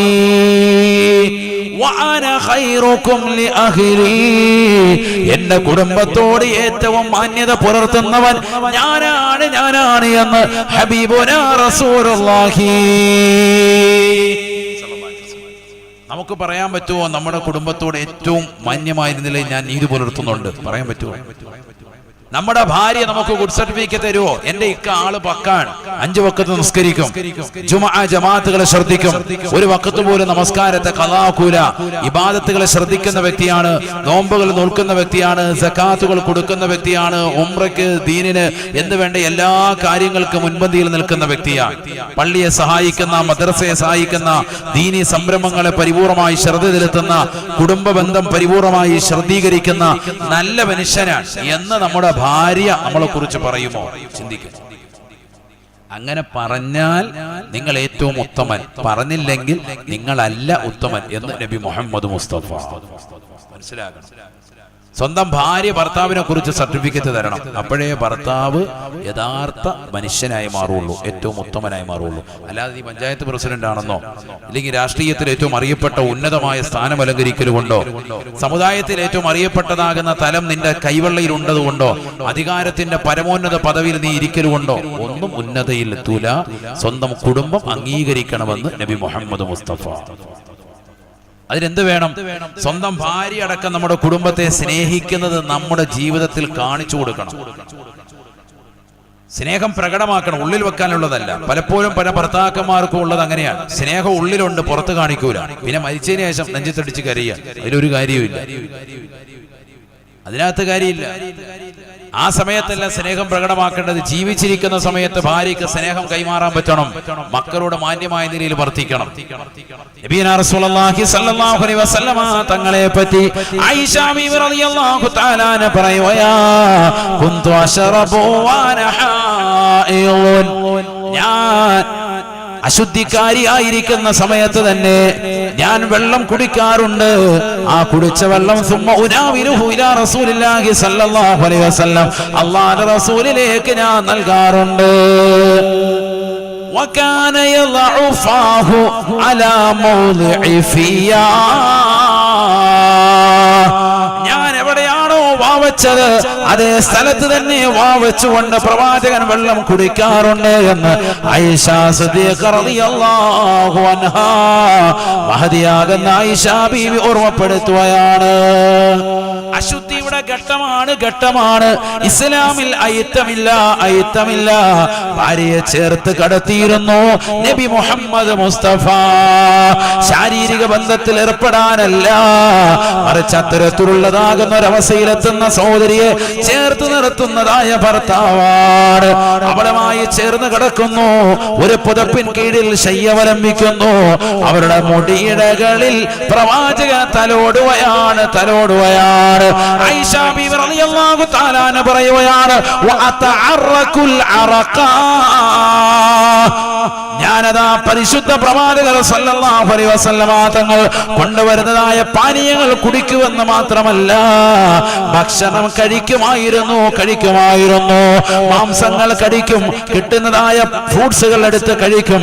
S1: വഅന ഖൈറുക്കും ലി അഹ്ലീ. എന്റെ കുടുംബത്തോട് ഏറ്റവും മാന്യത പുലർത്തുന്നവൻ ഞാനാണ് എന്ന് ഹബീബുനാ റസൂലുള്ളാഹി. നമുക്ക് പറയാൻ പറ്റുമോ നമ്മുടെ കുടുംബത്തോട് ഏറ്റവും മാന്യമായിരുന്നില്ലേ ഞാൻ നീതി പുലർത്തുന്നുണ്ട്? പറയാൻ പറ്റുമോ? നമ്മുടെ ഭാര്യ നമുക്ക് ഗുഡ് സർട്ടിഫിക്കറ്റ് തരുമോ? എന്റെ ഇക്ക ആള് പക്കാണ്, 5 വഖത്ത് നിസ്കരിക്കും, ജുമുഅ ജമാഅത്തുകളെ ശ്രദ്ധിക്കും, ഒരു വഖത്ത് പോലും നമസ്കാരത്തെ ഖളാഅക്കൂല, ഇബാദത്തുകളെ ശ്രദ്ധിക്കുന്ന വ്യക്തിയാണ്, നോമ്പുകൾ നോൽക്കുന്ന വ്യക്തിയാണ്, സകാത്തുകൾ കൊടുക്കുന്ന വ്യക്തിയാണ്, ഉംറയ്ക്ക് ദീനിന് എന്ന് വേണ്ട എല്ലാ കാര്യങ്ങൾക്കും മുൻപന്തിയിൽ നിൽക്കുന്ന വ്യക്തിയാണ്, പള്ളിയെ സഹായിക്കുന്ന, മദ്രസയെ സഹായിക്കുന്ന, ദീനി സംരംഭങ്ങളെ പരിപൂർണമായി ശ്രദ്ധ ചെലുത്തുന്ന, കുടുംബ ബന്ധം പരിപൂർണമായി ശ്രദ്ധീകരിക്കുന്ന നല്ല മനുഷ്യനാണ് എന്ന് നമ്മുടെ ഭാര്യ നമ്മളെ കുറിച്ച് പറയുമോ? ചിന്തിക്കുക. അങ്ങനെ പറഞ്ഞാൽ നിങ്ങൾ ഏറ്റവും ഉത്തമൻ, പറഞ്ഞില്ലെങ്കിൽ നിങ്ങളല്ല ഉത്തമൻ എന്ന് നബി മുഹമ്മദ് മുസ്തഫ. മനസ്സിലാക്കണം. സ്വന്തം ഭാര്യ ഭർത്താവിനെ കുറിച്ച് സർട്ടിഫിക്കറ്റ് തരണം. അപ്പോഴേ ഭർത്താവ് യഥാർത്ഥ മനുഷ്യനായി മാറുള്ളൂ, ഏറ്റവും ഉത്തമനായി മാറുള്ളൂ. അല്ലാതെ നീ പഞ്ചായത്ത് പ്രസിഡന്റ് ആണെന്നോ, അല്ലെങ്കിൽ രാഷ്ട്രീയത്തിൽ ഏറ്റവും അറിയപ്പെട്ട ഉന്നതമായ സ്ഥാനം അലങ്കരിക്കലുകൊണ്ടോ, സമുദായത്തിൽ ഏറ്റവും അറിയപ്പെട്ടതാകുന്ന തലം നിന്റെ കൈവെള്ളയിൽ ഉണ്ടതുകൊണ്ടോ, അധികാരത്തിന്റെ പരമോന്നത പദവിയിൽ നീ ഇരിക്കലുകൊണ്ടോ ഒന്നും ഉന്നതയിൽ എത്തൂല. സ്വന്തം കുടുംബം അംഗീകരിക്കണമെന്ന് നബി മുഹമ്മദ് മുസ്തഫ. അതിനെന്ത് വേണം? സ്വന്തം ഭാര്യ അടക്കം നമ്മുടെ കുടുംബത്തെ സ്നേഹിക്കുന്നത് നമ്മുടെ ജീവിതത്തിൽ കാണിച്ചു കൊടുക്കണം. സ്നേഹം പ്രകടമാക്കണം, ഉള്ളിൽ വെക്കാനുള്ളതല്ല. പലപ്പോഴും പല ഭർത്താക്കന്മാർക്കും ഉള്ളത് അങ്ങനെയാണ്. സ്നേഹം ഉള്ളിലുണ്ട്, പുറത്ത് കാണിക്കൂല. പിന്നെ മരിച്ചതിന് ശേഷം നെഞ്ചത്തടിച്ച് കരയുക, അതിലൊരു കാര്യവുമില്ല, അതിനകത്ത് കാര്യമില്ല. ആ സമയത്തല്ല സ്നേഹം പ്രകടമാക്കേണ്ടത്. ജീവിച്ചിരിക്കുന്ന സമയത്ത് ഭാര്യയ്ക്ക് സ്നേഹം കൈമാറാൻ പറ്റണം, മക്കളോട് മാന്യമായ നിലയിൽ വർത്തിക്കണം. നബിയനാ റസൂലുള്ളാഹി സ്വല്ലല്ലാഹു അലൈഹി വസല്ലമ തങ്ങളെ പറ്റി ആയിഷ ബീവി റളിയല്ലാഹു തആല അൻഹ പറയുവാ, കുന്തു അശ്റബു വഅന ഹായിദുൻ, ഞാൻ അശുദ്ധിക്കാരിയായിരിക്കുന്ന സമയത്ത് തന്നെ ഞാൻ വെള്ളം കുടിക്കാറുണ്ട്. ആ കുടിച്ച വെള്ളം സുമ്മ ഉനാവിലുഹു ഇലാ റസൂലില്ലാഹി സ്വല്ലല്ലാഹു അലൈഹി വസല്ലം, അല്ലാഹുവിന്റെ റസൂലിലേക്ക് ഞാൻ നൽകാറുണ്ട്. വകാന യളഉ ഫാഹു അലാ മൗദിഇ ഫിയാ, ഞാൻ എവിടെയാണോ വാവച്ചത് അതേ സ്ഥലത്ത് തന്നെ വാവച്ചുകൊണ്ട് പ്രവാചകൻ വെള്ളം കുടിക്കാറുണ്ട് എന്ന് ആയിഷ സിദ്ദീഖ റളിയല്ലാഹു അൻഹാ, മഹദിയാകുന്ന ആയിഷ ബീവി ഓർമ്മപ്പെടുത്തുകയാണ്. അശുദ്ധിയുടെ ഘട്ടമാണ്. ഇസ്ലാമിൽ അയിത്തമില്ല. ഭാര്യയെ ചേർത്ത് കടത്തിയിരുന്നു നബി മുഹമ്മദ് മുസ്തഫ. ശാരീരിക ബന്ധത്തിൽ ഏർപ്പെടാനല്ല, മറിച്ച് അത്തരത്തിലുള്ളതാകുന്ന ഒരവസ്ഥയിലെത്തുന്ന സഹോദരിയെ ചേർത്ത് നിർത്തുന്നതായ ഭർത്താവാണ്. അവളുമായി ചേർന്ന് കിടക്കുന്നു, ഒരു പുതപ്പിൻ കീഴിൽ ശയ്യവലംബിക്കുന്നു. അവരുടെ മുടിയിടകളിൽ പ്രവാചകൻ തലോടുകയാണ്. ആയിഷ ബീവി റളിയല്ലാഹു തആല അൻഹ പറയുകയാണ്, വഅതഅറകുൽ അറഖ, ഞാനതാ പരിശുദ്ധ പ്രവാചകർ സല്ലല്ലാഹു അലൈഹി വസല്ലമ തങ്ങൾ കൊണ്ടുവരുന്നതായ പാനീയങ്ങൾ കുടിക്കുമെന്ന് മാത്രമല്ല, ഭക്ഷണം കഴിക്കുമായിരുന്നു. മാംസങ്ങൾ കഴിക്കും, കിട്ടുന്നതായ ഫ്രൂട്ട്സുകൾ എടുത്ത് കഴിക്കും.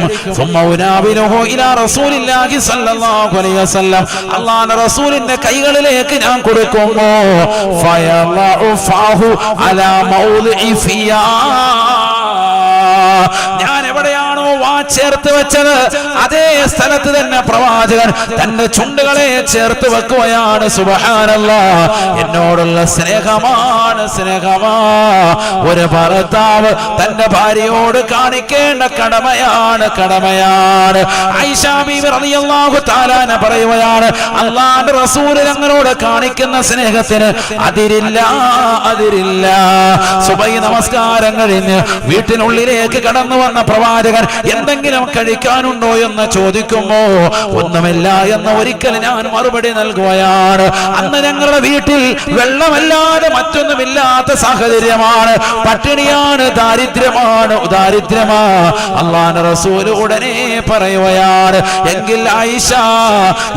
S1: അല്ലാഹുവിന്റെ റസൂലിന്റെ കൈകളിലേക്ക് ഞാൻ കൊടുക്കുമോ, ഞാൻ എവിടെയാണോ വാ ചേർത്ത് വെച്ചത് അതേ സ്ഥലത്ത് തന്നെ പ്രവാചകൻ തന്റെ ചുണ്ടുകളെ ചേർത്ത് വെക്കുകയാണ്. സുബ്ഹാനല്ലാഹ്, എന്നോടുള്ള സ്നേഹമാണ്. ഒരു ഭർത്താവ് തന്റെ ഭാര്യയോട് കാണിക്കേണ്ട കടമയാണ്. ആയിഷ ബീവി റളിയല്ലാഹു തആല അൻഹ പറയുകയാണ്, അല്ലാഹുവിന്റെ റസൂൽ ഞങ്ങളോട് കാണിക്കുന്ന സ്നേഹത്തിന് അതിരില്ല. സുബഹി നമസ്കാരം കഴിഞ്ഞ് വീട്ടിനുള്ളിലേക്ക് കടന്നു വന്ന പ്രവാചകൻ എന്തെങ്കിലും കഴിക്കാനുണ്ടോ എന്ന് ചോദിക്കുമ്പോ ഒന്നുമില്ല എന്ന് ഒരിക്കൽ ഞാൻ മറുപടി നൽകുകയാണ്. അന്ന് ഞങ്ങളുടെ വീട്ടിൽ വെള്ളമല്ലാതെ മറ്റൊന്നുമില്ലാത്ത സാഹചര്യമാണ്, പട്ടിണിയാണ്, ദാരിദ്ര്യമാണ്. അല്ലാഹുവിന്റെ റസൂൽ ഉടനെ പറയുകയാണ്, എങ്കിൽ ആയിഷ,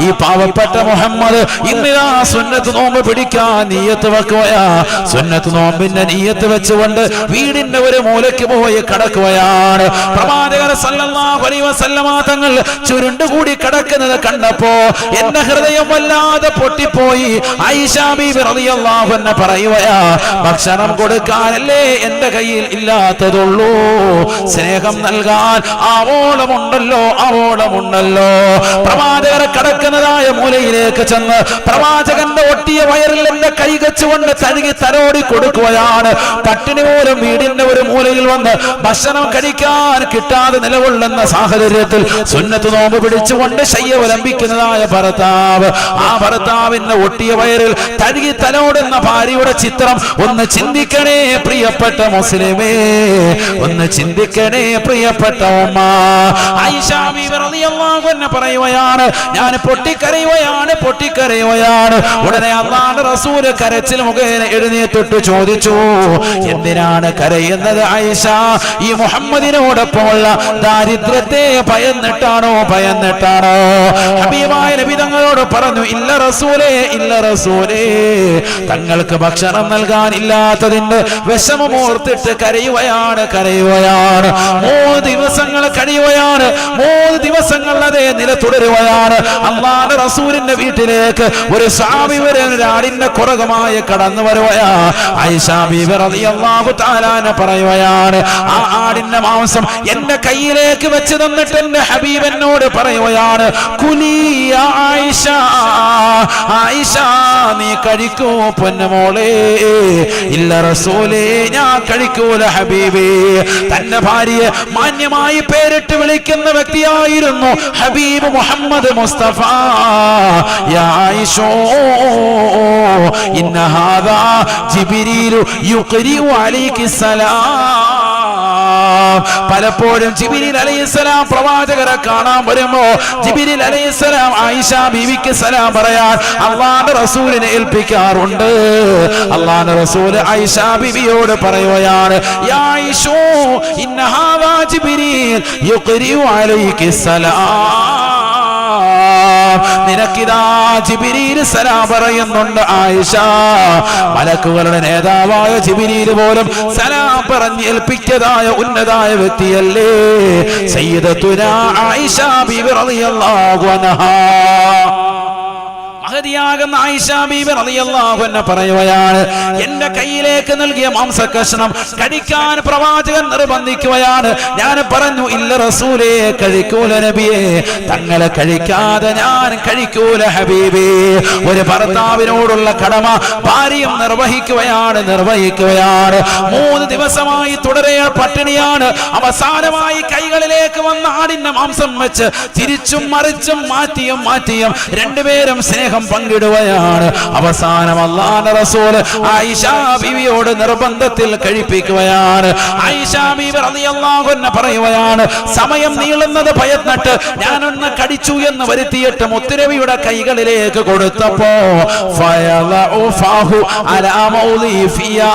S1: ഈ പാവപ്പെട്ട മുഹമ്മദ് ഇന്നിതാ സുന്നത്ത് നോമ്പ് പിടിക്കാൻ നിയ്യത്ത് വെക്കുകയാ. സുന്നത്ത് നോമ്പിന്റെ നിയ്യത്ത് വെച്ചുകൊണ്ട് വീടിന്റെ ഒരു മൂലയ്ക്ക് പോയി കിടക്കുകയാണ്. പ്രവാചകൻ സല്ലല്ലാഹു സല്ലല്ലാഹു അലൈഹി വസല്ലമ തങ്ങൾ ചുരുണ്ടുകൂടി കിടക്കുന്നത് കണ്ടപ്പോ എന്റെ ഹൃദയം വല്ലാതെ പൊട്ടിപ്പോയി. ആയിഷ ബീബി റളിയല്ലാഹു അൻഹ പറയുകയാ, ഭക്ഷണം കൊടുക്കാനല്ലേ എന്റെ കയ്യിൽ ഇല്ലാത്തതുള്ളൂ, സ്നേഹം നൽകാൻ ആവോളമുണ്ടല്ലോ, ആവോളമുണ്ടല്ലോ. പ്രവാചകർ കിടക്കുന്നതായ മൂലയിലേക്ക് ചെന്ന് പ്രവാചകന്റെ ഒട്ടിയ വയറിൽ എന്റെ കൈ വെച്ചുകൊണ്ട് തഴുകി തലോടി കൊടുക്കുകയാണ്. പട്ടിണി മൂലം വീടിന്റെ ഒരു മൂലയിൽ വന്ന് ഭക്ഷണം കഴിക്കാൻ കിട്ടാതെ നിലകൊള്ളുന്ന സാഹചര്യത്തിൽ സുന്നത്ത് നോമ്പ് പിടിച്ചുകൊണ്ട് ശയ്യവലംബിക്കുന്നതായ ഭർത്താവ്, ആ ഭർത്താവിന്റെ ഒട്ടിയ വയറിൽ തഴുകി തലോടുന്ന ഭാര്യയുടെ ചിത്രം ഒന്ന് ചിന്തിക്കണേ പ്രിയപ്പെട്ട മുസ്ലിമേ, ഒന്ന് ചിന്തിക്കണേ പ്രിയപ്പെട്ട ഉമ്മ. ആയിഷ ബീവി റളിയല്ലാഹു അൻഹ പറയുകയാണ്, ഞാൻ പൊട്ടിക്കരയുകയാണ്, പൊട്ടിക്കരയുകയാണ്. ഉടനെ അല്ലാഹുവിന്റെ റസൂൽ കരച്ചിൽ മുഖേന എഴുന്നേറ്റിട്ട് ചോദിച്ചു, എന്തിനാണ് കരയുന്നത് ആയിഷ? ഈ മുഹമ്മദിനോടൊപ്പമുള്ള ദാരിദ്ര്യത്തെ ഭയന്നിട്ടാണോ, ഭയന്നിട്ടാണോ? ഹബീബായ നബി തങ്ങളോട് പറഞ്ഞു, ഇല്ല റസൂലേ, ഇല്ല റസൂലേ, തങ്ങൾക്ക് ഭക്ഷണം നൽകാൻ ഇല്ലാത്തതിന്റെ വിഷമമോർത്തിട്ട് കരയുകയാണ്, കരയുകയാണ്. 3 ദിവസങ്ങൾ കഴിയുകയാണ്, 3 ദിവസങ്ങൾ അതേ നില തുടരുകയാണ്. അല്ലാഹുവിന്റെ റസൂലിന്റെ വീട്ടിലേക്ക് ഒരു സ്വഹാബി ഒരാടിന്റെ കുറകമായി കടന്നു വരുകയാ. ആയിഷ ബീബി റളിയല്ലാഹു തആല അൻഹ പറയുകയാണ്, ആ ആടിന്റെ മാംസം എന്റെ കയ്യിലേക്ക് വെച്ച് തന്നിട്ട് എന്റെ ഹബീബ് എന്നോട് പറയുകയാണ്, കുലി ആയിഷ, ആയിഷ നീ കഴിക്കൂ പൊന്നുമോളെ. ഇല്ല റസൂലേ, ഞാൻ കഴിക്കൂല ഹബീബേ. തന്റെ ഭാര്യയെ മാന്യമായി പേരിട്ട് വിളിക്കുന്ന വ്യക്തിയായിരുന്നു ഹബീബ് മുഹമ്മദ് മുസ്തഫ. യാ ആയിഷോ ഇന്ന ഹാദാ ജിബ്രീലു യുഖ്രിഉ അലൈകി സലാം. പലപ്പോഴും ജിബ്രീൽ അലൈഹിസ്സലാം പ്രവാചകരെ കാണാൻ വരുമ്പോ ജിബ്രീൽ അലൈഹിസ്സലാം ആയിഷ ബീവിക്ക് സലാം പറയാൻ അല്ലാഹുവിന്റെ റസൂലിനെ ഏൽപ്പിക്കാറുണ്ട്. അല്ലാഹുവിന്റെ റസൂൽ ആയിഷ ബീവിയോട് പറയുകയാണ്, യാ ആയിഷോ ഇന്ന ഹാദാ ജിബ്രീൽ യുഖ്രിഉ അലൈകി സലാം. നിനക്കിതാ ജിബ്രീൽ സലാം പറയുന്നുണ്ട് ആയിഷ. മലക്കുകളുടെ നേതാവായ ജിബ്രീൽ പോലും സലാം പറഞ്ഞ് ഏൽപ്പിച്ചതായ ഉന്നതായ വ്യക്തിയല്ലേ സയ്യിദത്തുനാ ആയിഷ ബീബി റളിയല്ലാഹു അൻഹാ. മഹദിയാകുന്ന ആയിഷ ബീബി റളിയല്ലാഹു അൻഹ പറയുകയാണ്, എന്റെ കയ്യിലേക്ക് നൽകിയ മാംസകഷ്ണം കഴിക്കാൻ പ്രവാചകൻ നിർബന്ധിക്കുകയാണ്. ഞാൻ പറഞ്ഞു, ഇല്ല റസൂലേ, കഴിക്കൂല നബിയേ, തങ്ങളെ കഴിക്കാതെ ഞാൻ കഴിക്കൂല ഹബീബേ. ഒരു ഭർത്താവിനോടുള്ള കടമ ഭാര്യയും നിർവഹിക്കുകയാണ്, നിർവഹിക്കുകയാണ്. 3 ദിവസമായി തുടരെ പട്ടിണിയാണ്. അവസാനമായി കൈകളിലേക്ക് വന്ന ആടിന്റെ മാംസം വെച്ച് തിരിച്ചും മറിച്ചും മാറ്റിയും മാറ്റിയും രണ്ടുപേരും സ്നേഹം പങ്കിടുകയാണ്. അവസാനം അല്ലാഹുവിന്റെ റസൂൽ ആയിഷ ബീവിയോട് നിർബന്ധത്തിൽ കഴിപ്പിക്കുകയാണ്. ആയിഷ ബീവി റളിയല്ലാഹു അൻഹ പറയുകയാണ്, സമയം നീളുന്നത് ഭയന്നിട്ട് ഞാനൊന്ന് കടിച്ചു എന്ന് വരുത്തിയിട്ട് മുത്തുനബിയുടെ കൈകളിലേക്ക് കൊടുത്തപ്പോ ഫയലഉ ഫഹു അലാ മൗളിഫിയാ,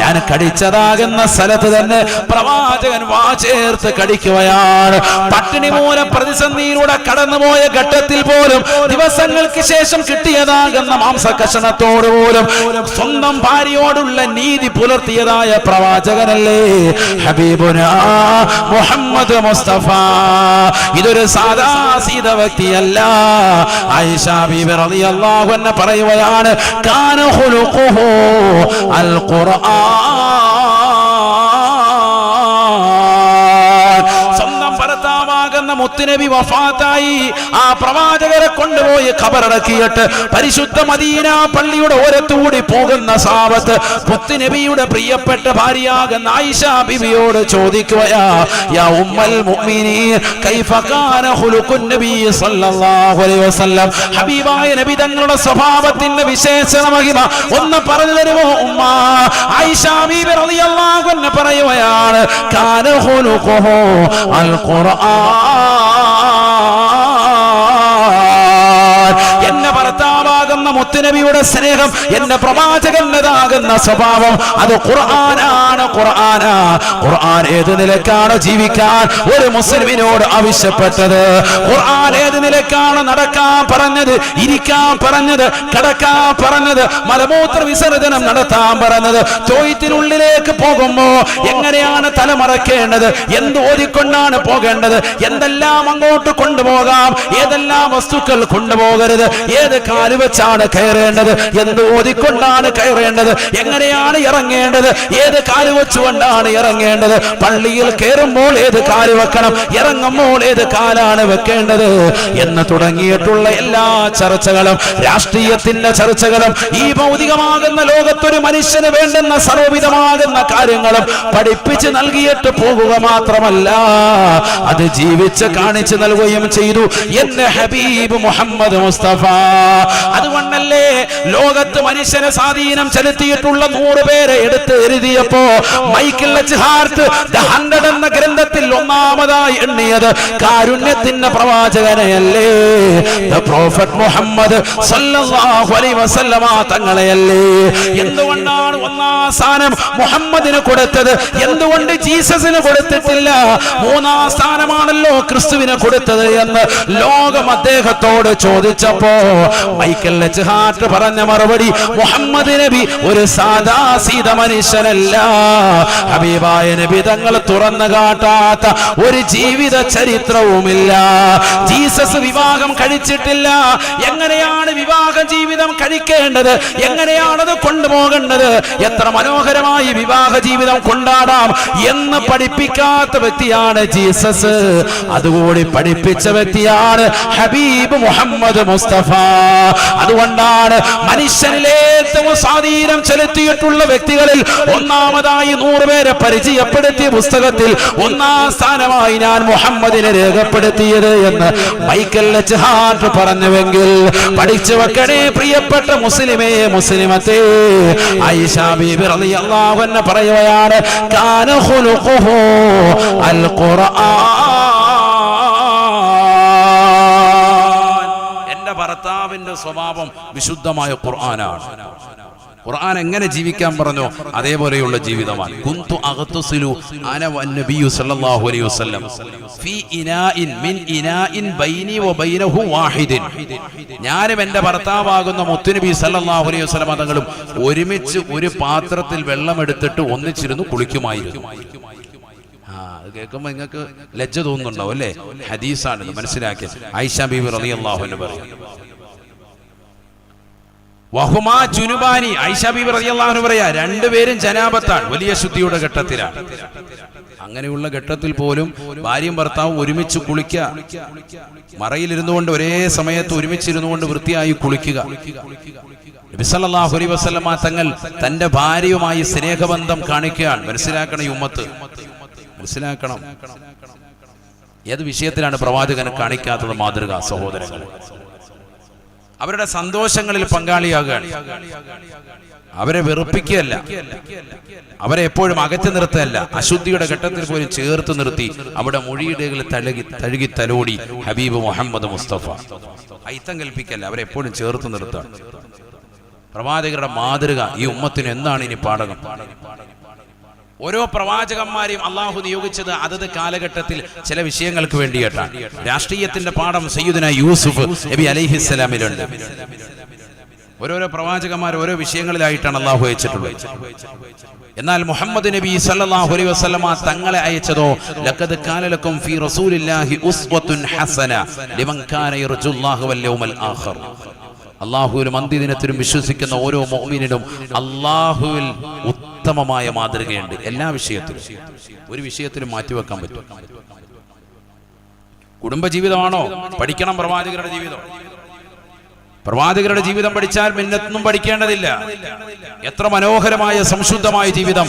S1: ഞാൻ കടിച്ചതാകുന്ന സ്ഥലത്ത് തന്നെ പ്രവാചകൻ വാ ചേർത്ത് കടിക്കുകയാണ്. പട്ടിണി മൂലം പ്രതിസന്ധിയിലൂടെ കടന്നുപോയ ഘട്ടത്തിൽ പോലും ദിവസങ്ങൾക്ക് ശേഷം കിട്ടിയതാകുന്ന മാംസകഷണത്തോട് പോലും സ്വന്തം ഭാര്യയോടുള്ള നീതി പുലർത്തിയതായ പ്രവാചകനല്ലേ ഹബീബുനാ മുഹമ്മദ് മുസ്തഫ. ഇതൊരു സാധാ സീത വ്യക്തിയല്ല. ആയിഷ ബീബി റളിയല്ലാഹു അൻഹ പറയുകയാണ്, കാന ഖുലുഖുഹു അൽ ഖുർആൻ. മുത്തുനബി വഫാത്തായി. ആ പ്രവാചകരെ കൊണ്ടുപോയി ഖബറടക്കിയിട്ട് പരിശുദ്ധ മദീന പള്ളിയുടെ ഓരത്തൂടി പോകുന്ന സാവത്ത് മുത്തുനബിയുടെ പ്രിയപ്പെട്ട ഭാര്യയാകുന്ന ആയിഷ ബിബിയോട് ചോദിക്കുകയാ, യാ ഉമ്മൽ മുഅ്മിനീൻ കൈഫ കാന ഖുലുഖുൻ നബി സല്ലല്ലാഹു അലൈഹി വസല്ലം, ഹബീബായ നബി തങ്ങളുടെ സ്വഭാവത്തിന്റെ വിശേഷണ മഹിമ ഒന്ന് പറഞ്ഞു തരുമോ ഉമ്മ? ആയിഷ ബിബി റളിയല്ലാഹു അൻഹ പറയുകയാണ്, കാന ഖുലുഖുഹു അൽ ഖുർആൻ. എന്നെ ഭർത്താവാകുന്ന മുത്തുനബിയുടെ സ്നേഹം, എന്റെ പ്രവാചകന്റേതാകുന്ന സ്വഭാവം അത് ഖുർആനാണ്. ഖുർആൻ ഏത് നിലക്കാണ് ജീവിക്കാൻ ഒരു മുസ്ലിമിനോട് ആവശ്യപ്പെട്ടത്, ഖുർആൻ ഏത് നിലക്കാണ് നടക്കാൻ പറഞ്ഞത്, ഇരിക്കാൻ പറഞ്ഞത്, കിടക്കാൻ പറഞ്ഞത്, മലമൂത്ര വിസർജനം നടത്താൻ പറഞ്ഞത്, ചോയ്ത്തിനുള്ളിലേക്ക് പോകുമ്പോ എങ്ങനെയാണ് തലമറക്കേണ്ടത്, എന്ത് ഓതിക്കൊണ്ടാണ് പോകേണ്ടത്, എന്തെല്ലാം അങ്ങോട്ട് കൊണ്ടുപോകാം, ഏതെല്ലാം വസ്തുക്കൾ കൊണ്ടുപോകരുത്, ഏത് കാല് വെച്ചാണ് കയറേണ്ടത്, എന്ത് ഓതിക്കൊണ്ടാണ് കയറേണ്ടത്, എങ്ങനെയാണ് ഇറങ്ങേണ്ടത്, ഏത് കാല് വെച്ചുകൊണ്ടാണ് ഇറങ്ങേണ്ടത്, പള്ളിയിൽ കയറുമ്പോൾ ഏത് കാല് വെക്കണം, ഇറങ്ങുമ്പോൾ ഏത് കാലാണ് വെക്കേണ്ടത് എന്ന് തുടങ്ങിയിട്ടുള്ള എല്ലാ ചർച്ചകളും, രാഷ്ട്രീയത്തിന്റെ ചർച്ചകളും, ഈ ഭൗതികമാകുന്ന ലോകത്തൊരു മനുഷ്യന് വേണ്ടുന്ന സർവ്വവിധമാകുന്ന കാര്യങ്ങളും പഠിപ്പിച്ച് നൽകിയിട്ട് പോകുക മാത്രമല്ല, അത് ജീവിച്ച് കാണിച്ചു നൽകുകയും ചെയ്തു എന്റെ ഹബീബ് മുഹമ്മദ് മുസ്തഫ. അതുകൊണ്ടല്ലേ ലോകത്ത് മനുഷ്യനെ സ്വാധീനം ചെലുത്തിയിട്ടുള്ള 100 പേരെ എടുത്ത് എഴുതിയപ്പോ മൈക്കിൾ എച്ച് ഹാർട്ട് ദ 100 എന്ന ഗ്രന്ഥത്തിൽ ഒന്നാമതായി എണ്ണിയത് കാരുണ്യത്തിന്റെ പ്രവാചകനെയല്ലേ, ദ പ്രോഫറ്റ് മുഹമ്മദ് സല്ലല്ലാഹു അലൈഹി വസല്ലമ തങ്ങളെയല്ലേ. എന്തുകൊണ്ടാണ് ഒന്നാം സ്ഥാനം മുഹമ്മദിന് കൊടുത്തത്, എന്തുകൊണ്ട് ജീസസിന് കൊടുത്തിട്ടില്ല? 3ാം സ്ഥാനമാണല്ലോ ക്രിസ്തുവിന് കൊടുത്തത് എന്ന് ലോകം അദ്ദേഹത്തോട് ചോദിച്ചപ്പോ മൈക്കൽ എച്ച് ഹാർട്ട് പറഞ്ഞ മറുപടി, മുഹമ്മദ് നബി ഒരു സാധാ സീത മനുഷ്യനല്ല, ഹബീബായ നബി തങ്ങൾ തുറന്നു കാട്ടാത്ത ഒരു ജീവിത ചരിത്രവുമില്ല. ജീസസ് വിവാഹം കഴിച്ചിട്ടില്ല, എങ്ങനെയാണ് വിവാഹ ജീവിതം കഴിക്കേണ്ടത്, എങ്ങനെയാണത് കൊണ്ടുപോകേണ്ടത്, എത്ര മനോഹരമായി വിവാഹ ജീവിതം കൊണ്ടാടാം എന്ന് പഠിപ്പിക്കാത്ത വ്യക്തിയാണ് ജീസസ്. അതുകൂടി പഠിപ്പിച്ച വ്യക്തിയാണ് ഹബീബ് മുഹമ്മദ് മുസ്തഫ. അതുകൊണ്ടാണ് മനുഷ്യനിലെ ഏറ്റവും സ്വാധീനം ചെലുത്തിയിട്ടുള്ള വ്യക്തികളിൽ ഒന്നാമതായി 100 പേരെ പരിചയപ്പെടുത്തിയ പുസ്തകത്തിൽ 1ാം സ്ഥാനമായി ഞാൻ മുഹമ്മദിനെ രേഖപ്പെടുത്തിയത് എന്ന് മൈക്കൽ എച്ച് ഹാർട്ട് പറഞ്ഞുവെങ്കിൽ പഠിച്ചു വെക്കണേ പ്രിയപ്പെട്ട മുസ്ലിമേ, മുസ്ലിമത്തെ. ആയിഷ ബീബി റളിയല്ലാഹു അൻഹ പറയുകയാണ്, കാന ഖുലുഖുഹു അൽ ഖുർആൻ, എന്റെ ഭർത്താവിന്റെ സ്വഭാവം വിശുദ്ധമായ ഖുർആനാണ്. ഖുർആൻ എങ്ങനെ ജീവിക്കാൻ പറഞ്ഞോ അതേപോലെയുള്ള ജീവിതമാണ്. കുന്തു അഗ്തസിലു അന വന്നബിയു സല്ലല്ലാഹു അലൈഹി വസല്ലം ഫീ ഇനാഇൻ മിൻ ഇനാഇൻ ബൈനി വബൈനഹു വാഹിദിൻ. ഞാനും എൻ്റെ ഭർത്താവാകുന്ന മുത്തുനബി സല്ലല്ലാഹു അലൈഹി വസല്ലം തങ്ങളും ഒരുമിച്ച് ഒരു പാത്രത്തിൽ വെള്ളം എടുത്തിട്ട് ഒന്നിച്ചിരുന്നു കുളിക്കുമായിരുന്നു. അത് കേൾക്കുമ്പോൾ നിങ്ങൾക്ക് ലജ്ജ തോന്നുന്നുണ്ടാവും അല്ലേ? ഹദീസാണ്, മനസ്സിലാക്കി. ആയിഷ ബീബി റളിയല്ലാഹു അൻഹ പറയും, വഹുമാ ജുനുബാനി. ആയിഷ ബീബി റളിയല്ലാഹു അൻഹ പറയാ, രണ്ടുപേരും ജനാബത്താണ്, വലിയ ശുദ്ധിയുടെ ഘട്ടത്തിലാണ്. അങ്ങനെയുള്ള ഘട്ടത്തിൽ പോലും ഭാര്യയും ഭർത്താവും ഒരുമിച്ച് കുളിക്കുക, മറയിലിരുന്നുകൊണ്ട് ഒരേ സമയത്ത് ഒരുമിച്ചിരുന്നുകൊണ്ട് വൃത്തിയായി കുളിക്കുക. നബി സല്ലല്ലാഹു അലൈഹി വസല്ലമ തങ്ങൾ തന്റെ ഭാര്യയുമായി സ്നേഹബന്ധം കാണിക്കുകയാണ്. മനസ്സിലാക്കണം, ഈ ഉമ്മത്ത് മനസ്സിലാക്കണം. ഏത് വിഷയത്തിലാണ് പ്രവാചകൻ കാണിക്കാത്തത് മാതൃക? സഹോദരങ്ങൾ, അവരുടെ സന്തോഷങ്ങളിൽ പങ്കാളിയാകുകയാണ്, അവരെ വെറുപ്പിക്കുകയല്ല, അവരെ എപ്പോഴും അകറ്റി നിർത്തുകയല്ല, അശുദ്ധിയുടെ ഘട്ടത്തിൽ പോലും ചേർത്ത് നിർത്തി അവിടെ മൊഴിയിടകൾ തഴുകി തലോടി ഹബീബ് മുഹമ്മദ് മുസ്തഫ. ഐത്തം കൽപ്പിക്കല്ല, അവരെ എപ്പോഴും ചേർത്ത് നിർത്തുക. പ്രവാചകരുടെ മാതൃക ഈ ഉമ്മത്തിന് എന്താണ് ഇനി പാഠകം? ഓരോ പ്രവാചകന്മാരെയും അള്ളാഹു നിയോഗിച്ചത് അതത് കാലഘട്ടത്തിൽ ചില വിഷയങ്ങൾക്ക് വേണ്ടിയിട്ടാണ്. രാഷ്ട്രീയത്തിന്റെ പാഠം സയ്യിദുനാ യൂസുഫ് നബി അലൈഹിസ്സലാമിലുണ്ട്. ഓരോരോ പ്രവാചകന്മാർ ഓരോ വിഷയങ്ങളിലായിട്ടാണ് അള്ളാഹു അയച്ചിട്ടുള്ളത്. എന്നാൽ മുഹമ്മദ് നബി സല്ലല്ലാഹു അലൈഹി വസല്ലമ തങ്ങളെ അയച്ചതോ ലഖദ് കാന ലക്കും ഫീ റസൂലില്ലാഹി ഉസ്വത്തുൻ ഹസന ലിമൻ കാന യർജുല്ലാഹ വൽ യൗമൽ ആഖിർ. അള്ളാഹുവിലും അന്ത്യദിനത്തിലും വിശ്വസിക്കുന്ന ഓരോ മുഅ്മിനിനും അള്ളാഹുവിൽ ഉത്തമമായ മാതൃകയുണ്ട്. എല്ലാ വിഷയത്തിലും, ഒരു വിഷയത്തിലും മാറ്റിവെക്കാൻ പറ്റും. കുടുംബജീവിതമാണോ? പഠിക്കണം പ്രവാചകരുടെ ജീവിതം. പ്രവാചകരുടെ ജീവിതം പഠിച്ചാൽ മിന്നത്തൊന്നും പഠിക്കേണ്ടതില്ല. എത്ര മനോഹരമായ സംശുദ്ധമായ ജീവിതം.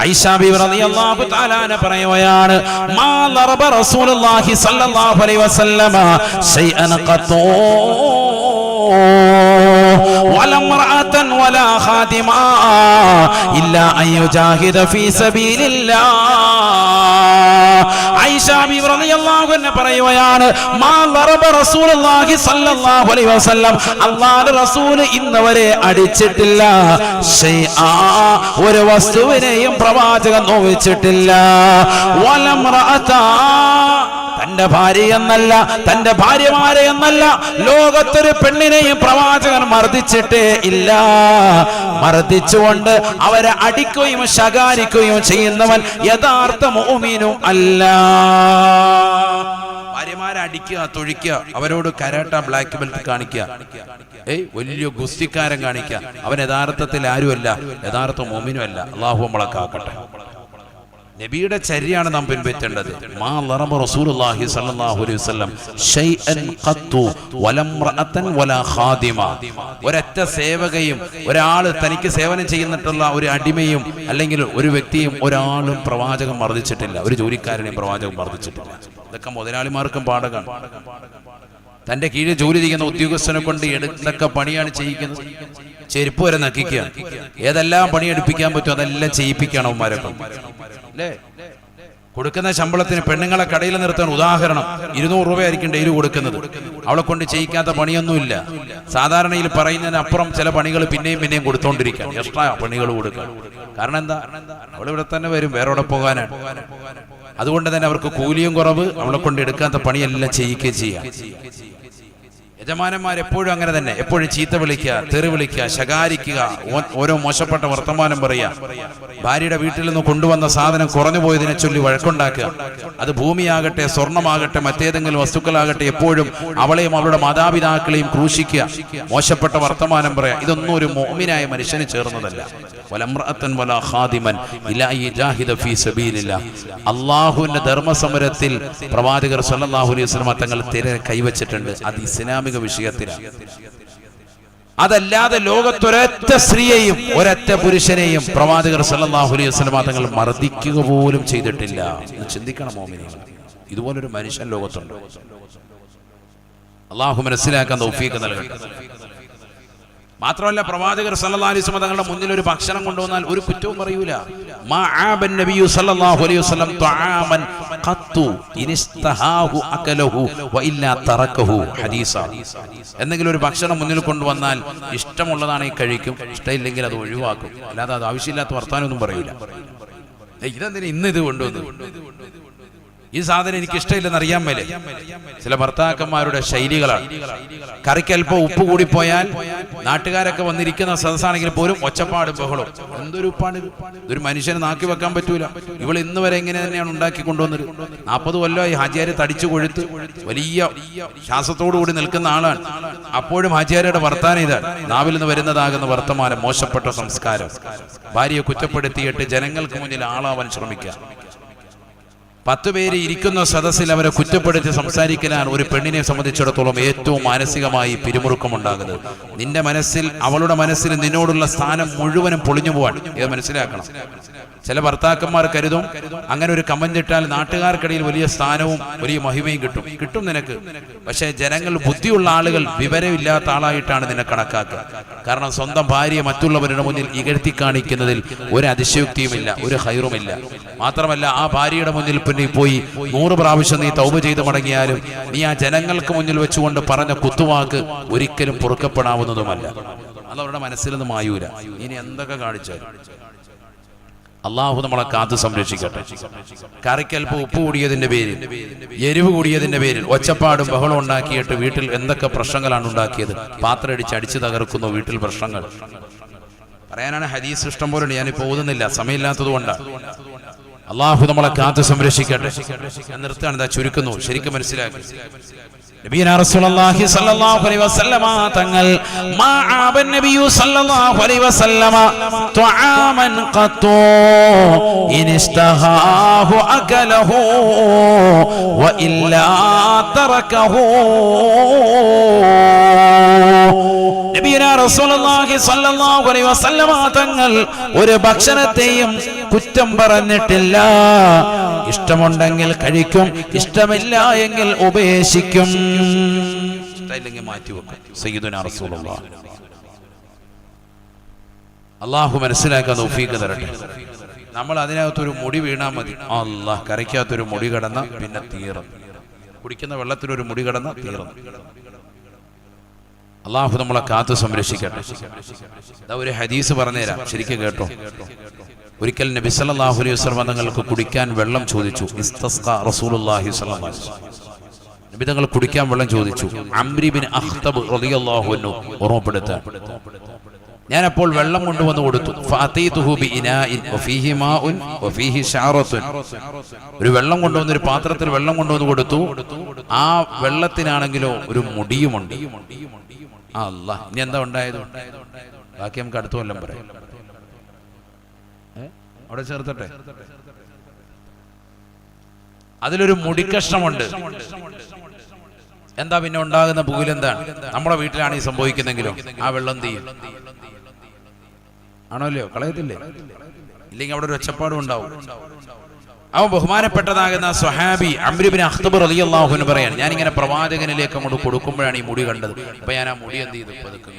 S1: ആയിഷ ബീവി റളിയല്ലാഹു തആല അൻഹ പറയുകയാണ്, മാ ലറബ റസൂലുള്ളാഹി സ്വല്ലല്ലാഹു അലൈഹി വസല്ലമ ശൈഅൻ ഖത്തൂ വലംറഅതൻ വലാ ഖാദിമാ ഇല്ലാ അൻ യുജാഹിദ ഫീ സബീലില്ലാഹ്. ആയിഷ ബിബി റളിയല്ലാഹു അൻഹ പറയുകയാണ്, മാ ദറബ റസൂലുള്ളാഹി സ്വല്ലല്ലാഹു അലൈഹി വസല്ലം, അല്ലാഹുവിന്റെ റസൂൽ ഇന്നവരെ അടിച്ചിട്ടില്ല. ശൈആ, ഒരു വസ്തുവിനെയും പ്രവാചകൻ നോവിച്ചിട്ടില്ല. വലംറഅതാ, തന്റെ ഭാര്യ എന്നല്ല, തന്റെ ഭാര്യമാരെ എന്നല്ല, ലോകത്തൊരു പെണ്ണിനെയും പ്രവാചകൻ മർദ്ദിച്ചിട്ടേ ഇല്ല. മർദ്ദിച്ചുകൊണ്ട് അവരെ അടിക്കുകയും ശകാരിക്കുകയും ചെയ്യുന്നവൻ യഥാർത്ഥ മുഅ്മിനും അല്ല. ഭാര്യമാരെ അടിക്കുക, തൊഴിക്കുക, അവരോട് കരാട്ട ബ്ലാക്ക് ബെൽറ്റ് കാണിക്കുക, വലിയ ഗുസ്തിക്കാരൻ കാണിക്കുക, അവൻ യഥാർത്ഥത്തിൽ ആരുമല്ല, യഥാർത്ഥ മുഅ്മിനും അല്ല. അല്ലാഹു നമ്മളെ കാക്കട്ടെ. നബിയുടെ ചര്യയാണ് നാം പിൻപറ്റേണ്ടത്. മാ ലറബ റസൂലുള്ളാഹി സ്വല്ലല്ലാഹു അലൈഹി വസല്ലം ശൈഅൻ ഖത്തു വലംറഅതൻ വലാ ഖാദിമ. ഒരൊറ്റ സേവകയും, ഒരാൾ തനിക്ക് സേവനം ചെയ്യുന്നിട്ടുള്ള ഒരു അടിമയും അല്ലെങ്കിൽ ഒരു വ്യക്തിയും ഒരാളും പ്രവാചകൻ മർദ്ദിച്ചിട്ടില്ല. ഒരു ജോലിക്കാരനെയും പ്രവാചകൻ മർദ്ദിച്ചിട്ടില്ല. ഇതൊക്കെ മുതലാളിമാർക്കും പാഠമാണ്. തന്റെ കീഴിൽ ജോലി ചെയ്യുന്ന ഉദ്യോഗസ്ഥനെ കൊണ്ട് എന്തൊക്കെ പണിയാണ് ചെയ്യിക്കുന്നത്. ചെരുപ്പ് വരെ നക്കിക്കുക, ഏതെല്ലാം പണി എടുപ്പിക്കാൻ പറ്റും അതെല്ലാം ചെയ്യിപ്പിക്കണം അവന്മാരൊക്കെ അല്ലേ. കൊടുക്കുന്ന ശമ്പളത്തിന് പെണ്ണുങ്ങളെ കടയിൽ നിർത്താൻ ഉദാഹരണം 200 രൂപയായിരിക്കും ഡെയിലി കൊടുക്കുന്നത്. അവളെ കൊണ്ട് ചെയ്യിക്കാത്ത പണിയൊന്നുമില്ല. സാധാരണയിൽ പറയുന്നതിനപ്പുറം ചില പണികൾ പിന്നെയും കൊടുത്തോണ്ടിരിക്കാൻ, എക്സ്ട്രാ പണികൾ കൊടുക്കാൻ. കാരണം എന്താ, അവളിവിടെ തന്നെ വരും, വേറെ എവിടെ പോകാനാണ്. അതുകൊണ്ട് തന്നെ അവർക്ക് കൂലിയും കുറവ്, അവളെ കൊണ്ട് എടുക്കാത്ത പണിയെല്ലാം ചെയ്യിക്കുകയും ചെയ്യാം. യജമാനന്മാർ എപ്പോഴും അങ്ങനെ തന്നെ, എപ്പോഴും ചീത്ത വിളിക്കുക, തെറി വിളിക്കുക, ശകാരിക്കുക, ഓരോ മോശപ്പെട്ട വർത്തമാനം പറയുക. ഭാര്യയുടെ വീട്ടിൽ നിന്ന് കൊണ്ടുവന്ന സാധനം കുറഞ്ഞു പോയതിനെ ചൊല്ലി വഴക്കുണ്ടാക്കുക. അത് ഭൂമിയാകട്ടെ, സ്വർണമാകട്ടെ, മറ്റേതെങ്കിലും വസ്തുക്കളാകട്ടെ, എപ്പോഴും അവളെയും അവളുടെ മാതാപിതാക്കളെയും ക്രൂശിക്കുക, മോശപ്പെട്ട വർത്തമാനം പറയുക. ഇതൊന്നും ഒരു മുഅ്മിനായ മനുഷ്യന് ചേർന്നതല്ല. വലംറഅതൻ വലാ ഖാദിമൻ ഇല്ലാ യജാഹിദ ഫീ സബീലില്ലാഹ്. അല്ലാഹുവിന്റെ ധർമ്മസമരത്തിൽ പ്രവാചകർ സ്വല്ലല്ലാഹു അലൈഹി വസല്ലം തങ്ങൾ തിര കൈവച്ചിട്ടുണ്ട്. അത് ഇസ്ലാമിക വിഷയത്തിലാണ്. അതല്ലാതെ ലോകത്തൊരൊറ്റ സ്ത്രീയെയും ഒരൊറ്റ പുരുഷനെയും പ്രവാചകർ സ്വല്ലല്ലാഹു അലൈഹി വസല്ലം തങ്ങൾ മർദ്ദിക്കുക പോലും ചെയ്തിട്ടില്ല. ചിന്തിക്കണം മോമിനീങ്ങൾ, ഇതുപോലൊരു മനുഷ്യൻ ലോകത്തുണ്ട്. അല്ലാഹു മനസ്സിലാക്കാൻ തൗഫീഖ് നൽകട്ടെ. മാത്രമല്ല, പ്രവാചകർ സല്ലല്ലാഹു അലൈഹി വസല്ലം തങ്ങളുടെ മുന്നിൽ ഒരു ഭക്ഷണം കൊണ്ടുവന്നാൽ ഒരു കുറ്റവും പറയൂല. മഅബൻ നബിയു സല്ലല്ലാഹു അലൈഹി വസല്ലം തആമൻ ഖത്തു ഇനിസ്തഹാഹു അകലഹു വഇല്ലാ തറകഹു. ഹദീസ. എന്തെങ്കിലും ഒരു ഭക്ഷണം മുന്നിൽ കൊണ്ടുവന്നാൽ ഇഷ്ടമുള്ളതാണെങ്കിൽ കഴിക്കും, ഇഷ്ടമില്ലെങ്കിൽ അത് ഒഴിവാക്കും. അല്ലാതെ അത് ആവശ്യമില്ലാത്ത വർത്താനൊന്നും പറയൂല. ഇതെന്തിനാ ഇന്ന് ഇത് കൊണ്ടുവന്നു, ഈ സാധനം എനിക്ക് ഇഷ്ടമില്ലെന്ന് അറിയാൻ മേലെ. ചില ഭർത്താക്കന്മാരുടെ ശൈലികളാണ്. കറിക്ക് അല്പം ഉപ്പ് കൂടിപ്പോയാൽ നാട്ടുകാരൊക്കെ വന്നിരിക്കുന്ന സദസ്സാണെങ്കിൽ പോലും ഒച്ചപ്പാടും ബഹളും. എന്തൊരു ഉപ്പാണ് ഇത്, ഇതൊരു മനുഷ്യന് നാക്കി വെക്കാൻ പറ്റൂല. ഇവൾ ഇന്ന് വരെ ഇങ്ങനെ തന്നെയാണ് ഉണ്ടാക്കി കൊണ്ടുവന്നത്. 40 കൊല്ലമായി ഹാജിയാരെ തടിച്ചു കൊഴുത്ത് വലിയ ശ്വാസത്തോടു കൂടി നിൽക്കുന്ന ആളാണ്. അപ്പോഴും ഹാജിയാരുടെ വർത്താനം ഇതാണ്. നാവിൽ നിന്ന് വരുന്നതാകുന്ന വർത്തമാനം, മോശപ്പെട്ട സംസ്കാരം. ഭാര്യയെ കുറ്റപ്പെടുത്തിയിട്ട് ജനങ്ങൾക്ക് മുന്നിൽ ആളാവാൻ ശ്രമിക്കുക. 10 പേര് ഇരിക്കുന്ന സദസ്സിൽ അവരെ കുറ്റപ്പെടുത്തി സംസാരിക്കലാണ് ഒരു പെണ്ണിനെ സംബന്ധിച്ചിടത്തോളം ഏറ്റവും മാനസികമായി പിരിമുറുക്കമുണ്ടാകുന്നത്. നിന്റെ മനസ്സിൽ, അവളുടെ മനസ്സിൽ നിന്നോടുള്ള സ്ഥാനം മുഴുവനും പൊളിഞ്ഞു പോവാൻ. ഇത് മനസ്സിലാക്കണം. ചില ഭർത്താക്കന്മാർ കരുതും അങ്ങനെ ഒരു കമന്റ് ഇട്ടാൽ നാട്ടുകാർക്കിടയിൽ വലിയ സ്ഥാനവും വലിയ മഹിമയും കിട്ടും നിനക്ക്. പക്ഷേ ജനങ്ങൾ, ബുദ്ധിയുള്ള ആളുകൾ വിവരമില്ലാത്ത ആളായിട്ടാണ് നിന്നെ കണക്കാക്കുക. കാരണം സ്വന്തം ഭാര്യയെ മറ്റുള്ളവരുടെ മുന്നിൽ ഇകഴ്ത്തി കാണിക്കുന്നതിൽ ഒരു അതിശയോക്തിയുമില്ല, ഒരു ഹൈറുമില്ല. മാത്രമല്ല, ആ ഭാര്യയുടെ മുന്നിൽ പിന്നെ പോയി 100 പ്രാവശ്യം നീ തൗബ ചെയ്ത് മടങ്ങിയാലും നീ ആ ജനങ്ങൾക്ക് മുന്നിൽ വെച്ചുകൊണ്ട് പറഞ്ഞ കുത്തുവാക്ക് ഒരിക്കലും പൊറുക്കപ്പെടാവുന്നതുമല്ല. അതവരുടെ മനസ്സിൽ നിന്ന് മായൂല. ഇനി എന്തൊക്കെ കാണിച്ചാലും അള്ളാഹു നമ്മളെ കാത്തു സംരക്ഷിക്കട്ടെ. കറിക്കൽപ്പ് ഉപ്പ് കൂടിയതിന്റെ പേരിൽ, എരിവ് കൂടിയതിന്റെ പേരിൽ ഒച്ചപ്പാടും ബഹളം ഉണ്ടാക്കിയിട്ട് വീട്ടിൽ എന്തൊക്കെ പ്രശ്നങ്ങളാണ് ഉണ്ടാക്കിയത്. പാത്രം അടിച്ച് തകർക്കുന്നു വീട്ടിൽ പ്രശ്നങ്ങൾ. പറയാനാണ് ഹദീസ് ഇഷ്ടം പോലെ, ഞാനിപ്പോ ഓതുന്നില്ല, സമയമില്ലാത്തത് കൊണ്ടാണ്. അള്ളാഹു നമ്മളെ കാത്തു സംരക്ഷിക്കട്ടെ. ഞാൻ നിർത്താണ്, ചുരുക്കുന്നു, ശരിക്കും മനസ്സിലാക്കി. നബിയനാ റസൂലുള്ളാഹി സ്വല്ലല്ലാഹു അലൈഹി വസല്ലമ തങ്ങൾ മഅബൻ നബിയു സ്വല്ലല്ലാഹു അലൈഹി വസല്ലമ തുആമൻ ഖത്തു ഇനിസ്തഹാഹു അകലഹു വഇല്ലാ തറകഹു. നബിയനാ റസൂലുള്ളാഹി സ്വല്ലല്ലാഹു അലൈഹി വസല്ലമ തങ്ങൾ ഒരു ഭക്ഷണത്തെയും കുറ്റം പറഞ്ഞിട്ടില്ല. ഇഷ്ടമുണ്ടെങ്കിൽ കഴിക്കും, ഇഷ്ടമില്ല എങ്കിൽ ഉപേക്ഷിക്കും. ഇഷ്ടമില്ലെങ്കിൽ മാറ്റിവെക്കും. സയ്യിദുനാ റസൂലുള്ളാഹി. അള്ളാഹു മനസ്സിലാക്കാൻ തൗഫീഖ് തരട്ടെ. നമ്മൾ അതിനകത്തൊരു മുടി വീണാൽ മതി, അല്ലാഹ് കരയ്ക്കകത്തൊരു മുടി കടന്ന പിന്നെ തീർന്നു. കുടിക്കുന്ന വെള്ളത്തിലൊരു മുടി കടന്ന തീർന്നു. അള്ളാഹു നമ്മളെ കാത്തു സംരക്ഷിക്കട്ടെ. ഒരു ഹദീസ് പറഞ്ഞുതരാം, ശരിക്കും കേട്ടോ. ഒരിക്കൽ നബി സല്ലല്ലാഹു അലൈഹി വസല്ലം തങ്ങൾക്ക് കുടിക്കാൻ വെള്ളം ചോദിച്ചു. ഇസ്തസ്ഖാ റസൂലുള്ളാഹി സ്വല്ലല്ലാഹു അലൈഹി വസല്ലം നബി തങ്ങൾ കുടിക്കാൻ വെള്ളം ചോദിച്ചു. അംർ ഇബ്നു അഖ്തബ് റളിയല്ലാഹു അൻഹു ഓർമ്മപ്പെടുത്താൻ, ഞാൻ അപ്പോൾ വെള്ളം കൊണ്ടുവന്ന് കൊടുത്തു. ഫഅതീതുഹു ബിഇനാഇൻ വഫീഹി മാഉൻ വഫീഹി ശഅറത്തുൻ. ഒരു വെള്ളം കൊണ്ടുവന്ന്, ഒരു പാത്രത്തിൽ വെള്ളം കൊണ്ടുവന്ന് കൊടുത്തു. ആ വെള്ളത്തിനാണെങ്കിലോ ഒരു മുടിയുമുണ്ട്. അല്ലാഹ്, ഇനി എന്താ ഉണ്ടായത്? ബാക്കി നമുക്ക് അടുത്ത കൊല്ലം പറയാം. അവിടെ ചേർത്തട്ടെ. അതിലൊരു മുടിക്കഷ്ണമുണ്ട്. എന്താ പിന്നെ ഉണ്ടാകുന്ന പുകിലെന്താണ്? നമ്മുടെ വീട്ടിലാണ് ഈ സംഭവിക്കുന്നെങ്കിലോ ആ വെള്ളം തീയും ആണല്ലോ, കളയത്തില്ലേ? ഇല്ലെങ്കിൽ അവിടെ ഒരു ഒച്ചപ്പാടും ഉണ്ടാവും. അവൻ ബഹുമാനപ്പെട്ടതാകുന്ന സ്വഹാബി അംർ ഇബ്നു അഖ്തബ് റളിയല്ലാഹു അൻഹു പറയാൻ, ഞാനിങ്ങനെ പ്രവാചകനിലേക്ക് അങ്ങോട്ട് കൊടുക്കുമ്പോഴാണ് ഈ മുടി കണ്ടത്. അപ്പൊ ഞാൻ ആ മുടി എന്ത് ചെയ്തു? പതുക്കെ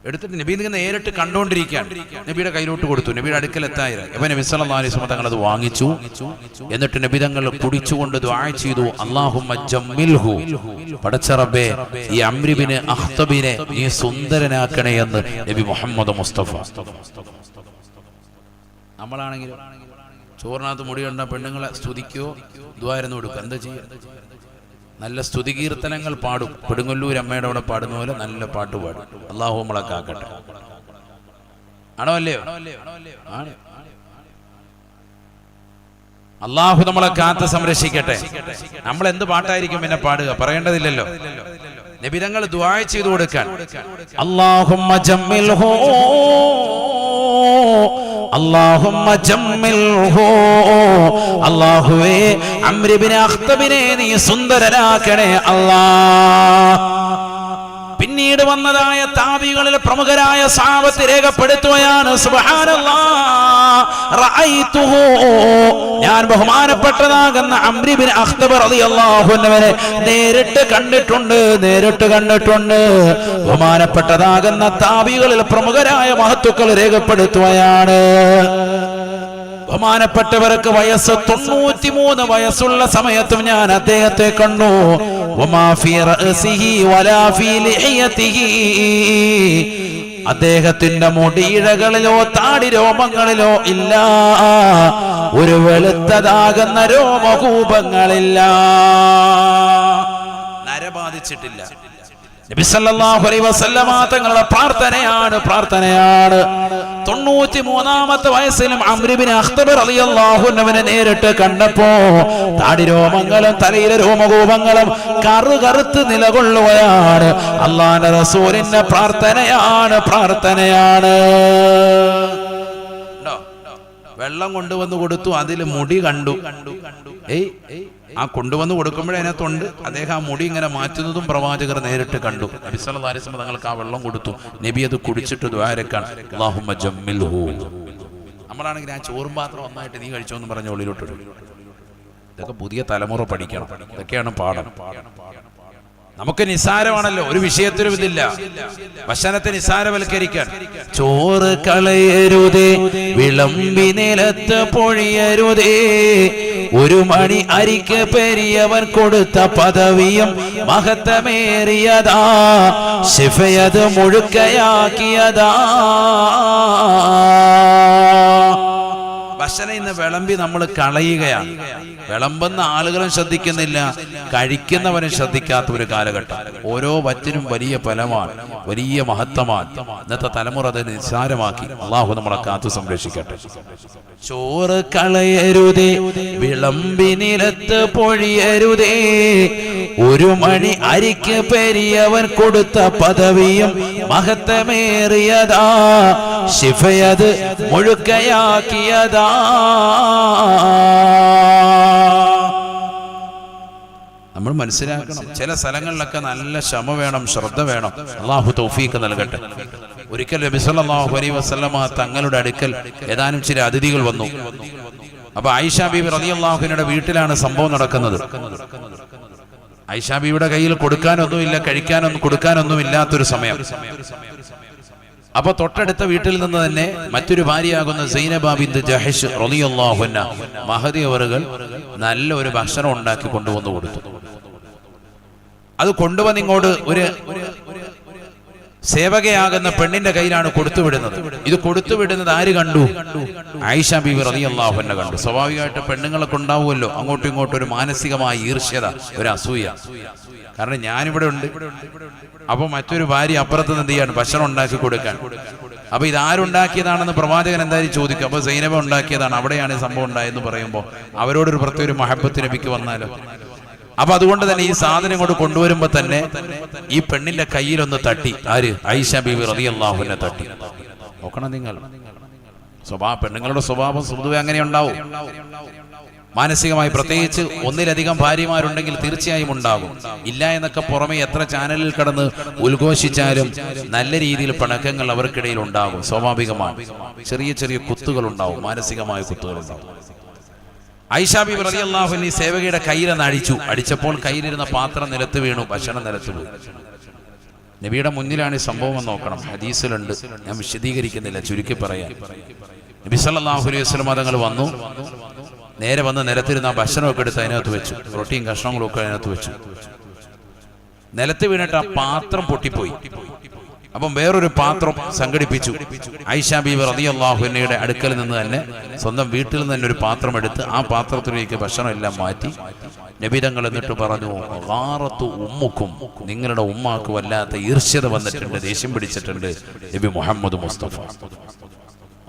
S1: എടുത്തിട്ട് നബി ഇങ്ങനെ നേരിട്ട് കണ്ടുകൊണ്ടിരിക്കുകയാണ്. നബിയുടെ കയ്യിലോട്ട് കൊടുത്തു. നബിയുടെ അടുക്കൽ എത്തായിരുന്നു. അപ്പൊ നബി സല്ലല്ലാഹു അലൈഹി വസല്ലം തങ്ങൾ അത് വാങ്ങിച്ചു. എന്നിട്ട് നബി തങ്ങൾ കുടിച്ചുകൊണ്ട് ദുആ ചെയ്തു, അല്ലാഹുമ്മ ജമ്മിൽഹു, പടച്ച റബ്ബേ ഈ അംർ ഇബ്നു അഖ്തബിനെ നീ സുന്ദരനാക്കണേ എന്ന് നബി മുഹമ്മദ് മുസ്തഫ. നമ്മളാണെങ്കിലും ചോറിനകത്ത് മുടി കണ്ട പെണ്ണുങ്ങളെ സ്തുതിക്കോ ദുആയിരുന്നു കൊടുക്കുക. എന്താ ചെയ്യുക? നല്ല സ്തുതി കീർത്തനങ്ങൾ പാടും. കൊടുങ്ങല്ലൂർ അമ്മയുടെ അവിടെ പാടുന്ന പോലെ നല്ല പാട്ട് പാടും. അല്ലാഹു നമ്മളെ കാക്കട്ടെ. ആണോ അല്ലയോ? ആണ്. അല്ലാഹു നമ്മളെ കാത്ത് സംരക്ഷിക്കട്ടെ. നമ്മൾ എന്ത് പാട്ടായിരിക്കും പിന്നെ പാടുക? പറയേണ്ടതില്ലല്ലോ. നബി തങ്ങൾ ദുആ ചെയ്തു കൊടുക്കാൻ, അല്ലാഹുമ്മ ജമ്മിൽഹു അല്ലാഹുമ്മ ജമ്മിൽഹു, അല്ലാഹുവേ അംർ ഇബ്നു അഖ്തബിനെ നീ സുന്ദരനാക്കണേ അല്ലാഹ്. പിന്നീട് വന്നതായ താബികളിലെ പ്രമുഖരായ സഹാബത്ത് രേഖപ്പെടുത്തുകയാണ്, സുബ്ഹാനല്ലാഹ് റഅയ്തുഹു, ഞാൻ ബഹുമാനപ്പെട്ടതാകുന്ന അംർ ഇബ്നു അഖ്തബ് റളിയല്ലാഹു അൻഹുവിനെ നേരിട്ട് കണ്ടിട്ടുണ്ട്. ബഹുമാനപ്പെട്ടതാകുന്ന താബികളിലെ പ്രമുഖരായ മഹത്തുക്കൾ രേഖപ്പെടുത്തുകയാണ്, ബഹുമാനപ്പെട്ടവർക്ക് വയസ്സ് 93 വയസ്സുള്ള സമയത്തും ഞാൻ അദ്ദേഹത്തെ കണ്ടു. വമാ ഫീ റഅസിഹി വലാ ഫീ ലിഹ്യതിഹി, അദ്ദേഹത്തിന്റെ മുടിയിഴകളിലോ താടി രോമങ്ങളിലോ ഇല്ല ഒരു വെളുത്തതാകുന്ന രോമകൂപങ്ങളില്ല, നരബാധിച്ചിട്ടില്ല. നബി സല്ലല്ലാഹു അലൈഹി വസല്ലമ തങ്ങളുടെ പ്രാർത്ഥനയാണ് 93-ാമത്തെ വയസ്സിലും അംർ ഇബ്നു അഖ്തബ് റളിയല്ലാഹു അൻഹുവിനെ നേരിട്ട് കണ്ടപ്പോ താടി രോമങ്ങളും തലയിലെ രോമകൂപങ്ങളും കറുകറുത്ത് നിലകൊള്ളുകയാണ്. അല്ലാഹുവിന്റെ റസൂലിന്റെ പ്രാർത്ഥനയാണ്. വെള്ളം കൊണ്ടുവന്ന് കൊടുത്തു, അതിൽ മുടി കണ്ടു. ആ കൊണ്ടുവന്ന് കൊടുക്കുമ്പോഴേ അതിനകത്തുണ്ട്. അദ്ദേഹം ആ മുടി ഇങ്ങനെ മാറ്റുന്നതും പ്രവാചകർ നേരിട്ട് കണ്ടു. നബി സല്ലല്ലാഹു അലൈഹി വസല്ലം തങ്ങൾക്ക് ആ വെള്ളം കൊടുത്തു. നബി അത് കുടിച്ചിട്ട് ദുആരക്കാൻ, അല്ലാഹുമ്മ ജമ്മിൽഹു. നമ്മളാണെങ്കിൽ ആ ചോറും പാത്രം ഒന്നായിട്ട് നീ കഴിച്ചോന്ന് പറഞ്ഞ ഉള്ളിലോട്ടിടും. ഇതൊക്കെ പുതിയ തലമുറ പഠിക്കണം. ഇതൊക്കെയാണ് പാഠം. നമുക്ക് നിസാരമാണല്ലോ, ഒരു വിഷയത്തിലും ഇതില്ല. ഭക്ഷണത്തെ നിസാരവൽക്കരിക്കാൻ, ചോറ് കളയരുതേ, വിളമ്പി നിലത്ത് പൊഴിയരുതേ, ഒരു മണി അരിക്ക് പെരിയവൻ കൊടുത്ത പദവിയും മഹത്തമേറിയതാ, ശിഫയത് മുഴുക്കയാക്കിയതാ. ഭക്ഷണം ഇന്ന് വിളമ്പി നമ്മൾ കളയുകയാണ്. വിളമ്പുന്ന ആളുകളും ശ്രദ്ധിക്കുന്നില്ല, കഴിക്കുന്നവനും ശ്രദ്ധിക്കാത്ത ഒരു കാലഘട്ടം. ഓരോ വറ്റിനും വലിയ ഫലമാണ്, വലിയ മഹത്വമാണ്. ഇന്നത്തെ തലമുറ അത് നിസ്സാരമാക്കി. അല്ലാഹു നമ്മളെ കാത്തു സംരക്ഷിക്കട്ടെ. ചോറ് കളയരുതേ, വിളമ്പി നിലത്ത് പൊഴിയരുതേ, ഒരു മണി അരിക്ക് പെരിയവൻ കൊടുത്ത പദവിയും മഹത്തമേറിയതാ, ശിഫയത് മുഴുക്കയാക്കിയതാ. നമ്മൾ മനസ്സിലാക്കണം, ചില സ്ഥലങ്ങളിലൊക്കെ നല്ല ക്ഷമ വേണം, ശ്രദ്ധ വേണം. അല്ലാഹു തൗഫീഖ് നൽകട്ടെ. ഒരിക്കൽ നബി സല്ലല്ലാഹു അലൈഹി വസല്ലമ തങ്ങളുടെ അടുക്കൽ ഏതാനും ചില അതിഥികൾ വന്നു. അപ്പൊ ആയിഷ ബീബി റളിയല്ലാഹു അൻഹയുടെ വീട്ടിലാണ് സംഭവം നടക്കുന്നത്. ആയിഷാ ബീവിയുടെ കയ്യിൽ കൊടുക്കാനൊന്നുമില്ല, കൊടുക്കാനൊന്നും ഇല്ലാത്തൊരു സമയം. അപ്പൊ തൊട്ടടുത്ത വീട്ടിൽ നിന്ന് തന്നെ മറ്റൊരു ഭാര്യയാകുന്ന സൈനബ ബിൻത് ജഹ്ഷ് റളിയല്ലാഹു അൻഹ മഹദി അവറുകൾ നല്ല ഒരു ഭക്ഷണം ഉണ്ടാക്കി കൊണ്ടുവന്നു കൊടുത്തു. അത് കൊണ്ടുവന്ന് ഇങ്ങോട്ട് ഒരു സേവകയാകുന്ന പെണ്ണിന്റെ കയ്യിലാണ് കൊടുത്തുവിടുന്നത്. ഇത് കൊടുത്തുവിടുന്നത് ആര് കണ്ടു? ആയിഷ ബീവി റളിയല്ലാഹു അൻഹ കണ്ടു. സ്വാഭാവികമായിട്ട് പെണ്ണുങ്ങളൊക്കെ ഉണ്ടാവുമല്ലോ അങ്ങോട്ടും ഇങ്ങോട്ടും ഒരു മാനസികമായ ഈർഷ്യത, ഒരു അസൂയ. കാരണം ഞാനിവിടെ ഉണ്ട്, അപ്പൊ മറ്റൊരു ഭാര്യ അപ്പുറത്ത് നിന്ന് എന്ത് ചെയ്യാണ്? ഭക്ഷണം ഉണ്ടാക്കി കൊടുക്കാൻ. അപ്പൊ ഇത് ആരുണ്ടാക്കിയതാണെന്ന് പ്രവാചകൻ എന്തായാലും ചോദിക്കും. അപ്പൊ സൈനബ ഉണ്ടാക്കിയതാണ്, അവിടെയാണ് സംഭവം ഉണ്ടായെന്ന് പറയുമ്പോൾ അവരോടൊരു പ്രത്യേക ഒരു മഹബത്ത് നബിക്ക് വന്നാലോ. അപ്പൊ അതുകൊണ്ട് തന്നെ ഈ സാധനം കൊണ്ട് കൊണ്ടുവരുമ്പോ തന്നെ ഈ പെണ്ണിന്റെ കയ്യിലൊന്ന് തട്ടി. ആര്? ആയിഷ ബീവി റളിയല്ലാഹു അൻഹ തട്ടി. നോക്കണം നിങ്ങൾ, പെണ്ണുങ്ങളുടെ സ്വഭാവം പൊതുവെ അങ്ങനെ ഉണ്ടാവും. മാനസികമായി പ്രത്യേകിച്ച് ഒന്നിലധികം ഭാര്യമാരുണ്ടെങ്കിൽ തീർച്ചയായും ഉണ്ടാകും. ഇല്ല എന്നൊക്കെ പുറമെ എത്ര ചാനലിൽ കടന്ന് ഉദ്ഘോഷിച്ചാലും നല്ല രീതിയിൽ പിണക്കങ്ങൾ അവർക്കിടയിൽ ഉണ്ടാകും. സ്വാഭാവികമാണ്. ചെറിയ ചെറിയ കുത്തുകൾ ഉണ്ടാവും, മാനസികമായ കുത്തുകൾ ഉണ്ടാവും. ആയിഷ ബീവി റളിയല്ലാഹു അൻഹ സേവകയുടെ കയ്യിലൊന്ന് അടിച്ചപ്പോൾ കയ്യിലിരുന്ന പാത്രം നിലത്ത് വീണു, ഭക്ഷണം നിലത്ത് വീണു. നബിയുടെ മുന്നിലാണ് ഈ സംഭവം എന്ന് നോക്കണം. ഹദീസിലുണ്ട്, ഞാൻ വിശദീകരിക്കുന്നില്ല, ചുരുക്കി പറയാം. നബി സല്ലല്ലാഹു അലൈഹി വസല്ലം തങ്ങൾ വന്നു, നേരെ വന്ന് നിലത്തിരുന്ന ഭക്ഷണമൊക്കെ എടുത്ത് അതിനകത്ത് വെച്ചു, റൊട്ടിയും കഷ്ണങ്ങളും ഒക്കെ അതിനകത്ത് വെച്ചു. നിലത്ത് വീണിട്ട് ആ പാത്രം പൊട്ടിപ്പോയി. അപ്പം വേറൊരു പാത്രം സംഘടിപ്പിച്ചു. ആയിഷ ബീവി റളിയല്ലാഹു അൻഹയുടെ അടുക്കൽ നിന്ന് തന്നെ, സ്വന്തം വീട്ടിൽ നിന്ന് തന്നെ ഒരു പാത്രം എടുത്ത് ആ പാത്രത്തിലേക്ക് ഭക്ഷണം എല്ലാം മാറ്റി നബി തങ്ങൾ എന്നിട്ട് പറഞ്ഞു, ഗാറത്തു ഉമ്മുക്കും, നിങ്ങളുടെ ഉമ്മാക്ക് വല്ലാത്ത ഈർഷ്യത വന്നിട്ടുണ്ട്, ദേഷ്യം പിടിച്ചിട്ടുണ്ട് നബി മുഹമ്മദ് മുസ്തഫ.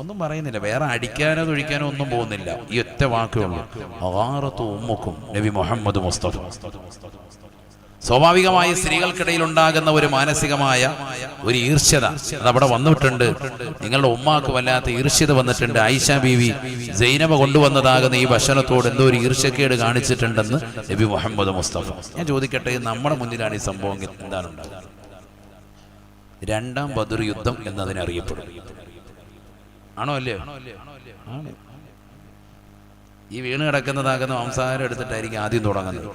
S1: ഒന്നും പറയുന്നില്ല, വേറെ അടിക്കാനോ തൊഴിക്കാനോ ഒന്നും പോകുന്നില്ല. ഈ ഒറ്റ വാക്കേ ഉള്ളൂ, ഗാറത്തു ഉമ്മുക്കും നബി മുഹമ്മദ് മുസ്തഫ. സ്വാഭാവികമായി സ്ത്രീകൾക്കിടയിൽ ഉണ്ടാകുന്ന ഒരു മാനസികമായ ഒരു ഈർഷ്യത അതവിടെ വന്നിട്ടുണ്ട്. നിങ്ങളുടെ ഉമ്മാക്ക് വല്ലാത്ത ഈർഷ്യത വന്നിട്ടുണ്ട്. ആയിഷ ബീവി സൈനബ കൊണ്ടുവന്നതാകുന്ന ഈ ഭക്ഷണത്തോട് എന്തോ ഒരു ഈർഷ്യക്കേട് കാണിച്ചിട്ടുണ്ടെന്ന് നബി മുഹമ്മദ് മുസ്തഫ. ഞാൻ ചോദിക്കട്ടെ, നമ്മുടെ മുന്നിലാണ് ഈ സംഭവം, എന്താണ് ഉണ്ടാകുക? രണ്ടാം ബദർ യുദ്ധം എന്നതിനറിയപ്പെടും. ആണോ അല്ലയോ? ആണ്. ഈ വീണ് കിടക്കുന്നതാകുന്ന മാംസാഹാരം എടുത്തിട്ടായിരിക്കും ആദ്യം തുടങ്ങുന്നത്.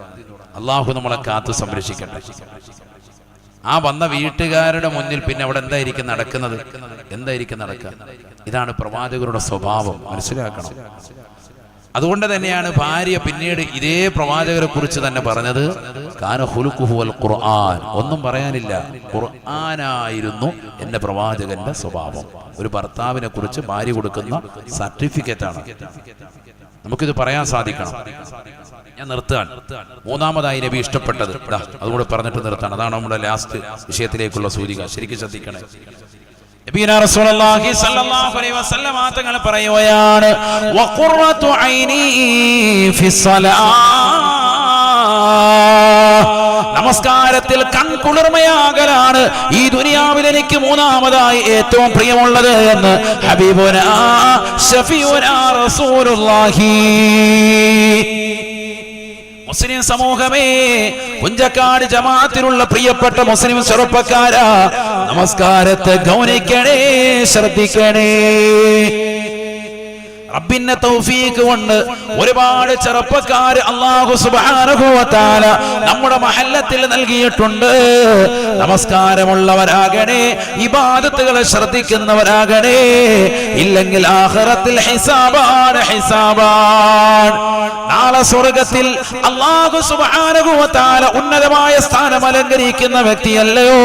S1: അള്ളാഹു നമ്മളെ കാത്തു സംരക്ഷിക്കട്ടെ. ആ വന്ന വീട്ടുകാരുടെ മുന്നിൽ പിന്നെ അവിടെ എന്തായിരിക്കും നടക്കുന്നത്? നടക്കുക? ഇതാണ് പ്രവാചകരുടെ സ്വഭാവം, മനസ്സിലാക്കണം. അതുകൊണ്ട് തന്നെയാണ് ഭാര്യ പിന്നീട് ഇതേ പ്രവാചകരെ കുറിച്ച് തന്നെ പറഞ്ഞത്, കാന ഖുലുഖുഹു വൽ ഖുർആൻ. ഒന്നും പറയാനില്ല, ഖുർആനായിരുന്നു എന്റെ പ്രവാചകന്റെ സ്വഭാവം. ഒരു ഭർത്താവിനെ കുറിച്ച് ഭാര്യ കൊടുക്കുന്ന സർട്ടിഫിക്കറ്റ് ആണ്. നമുക്കിത് പറയാൻ സാധിക്കണം. ഞാൻ നിർത്താൻ, മൂന്നാമതായി നബി ഇഷ്ടപ്പെട്ടത് അതുകൂടെ പറഞ്ഞിട്ട് നിർത്താൻ. അതാണ് നമ്മുടെ ലാസ്റ്റ് വിഷയത്തിലേക്കുള്ള സൂചിക. ശരിക്കും ശ്രദ്ധിക്കണേ. നബിയുനാ റസൂലുള്ളാഹി സ്വല്ലല്ലാഹു അലൈഹി വസല്ലം തങ്ങൾ പറയുകയാണ്, വഖുറത്തു ഐനി ഫിസ്സലാ, നമസ്കാരത്തിൽ കൺകുളിർമയാകലാണ് ഈ ദുനിയാവിൽ എനിക്ക് മൂന്നാമതായി ഏറ്റവും പ്രിയമുള്ളത് എന്ന് ഹബീബുനാ ശഫീഉനാ റസൂലുള്ളാഹി. മുസ്ലിം സമൂഹമേ, പുഞ്ചക്കാട് ജമാഅത്തിലുള്ള പ്രിയപ്പെട്ട മുസ്ലിം ചെറുപ്പക്കാരാ, നമസ്കാരത്തെ ഗൗനിക്കണേ, ശ്രദ്ധിക്കണേ. റബ്ബിന്റെ തൗഫീഖ് കൊണ്ട് ഒരുപാട് ചെറുപ്പക്കാർ അല്ലാഹു സുബ്ഹാനഹു വ തആല നമ്മുടെ മഹല്ലത്തിൽ നൽകിയിട്ടുണ്ട്. നമസ്കാരമുള്ളവരാകണേ, ഇബാദത്തുകളെ ശ്രദ്ധിക്കുന്നവരാകണേ. ഇല്ലെങ്കിൽ ആഖിറത്തിൽ ഹിസാബാണ്. നാളെ സ്വർഗ്ഗത്തിൽ അല്ലാഹു സുബ്ഹാനഹു വ തആല ഉന്നതമായ സ്ഥാനം അലങ്കരിക്കുന്ന വ്യക്തിയല്ലയോ?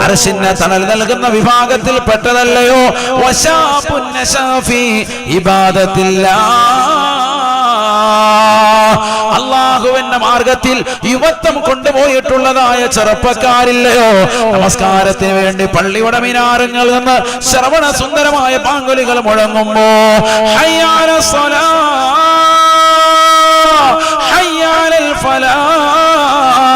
S1: അർശിന്റെ തണൽ നൽകുന്ന വിഭാഗത്തിൽ പെട്ടതല്ലയോ? വശാബുൻ നശാഫി അള്ളാഹുവിന്റെ മാർഗത്തിൽ യുവത്വം കൊണ്ടുപോയിട്ടുള്ളതായ ചെറുപ്പക്കാരില്ലയോ? നമസ്കാരത്തിന് വേണ്ടി പള്ളിയുടെ മിനാരങ്ങളിൽ നിന്ന് ശ്രവണ സുന്ദരമായ പാങ്കുലികൾ മുഴങ്ങുമ്പോ ഹയ്യാല സ്വലാ ഹയ്യാലൽ ഫലാഹ്,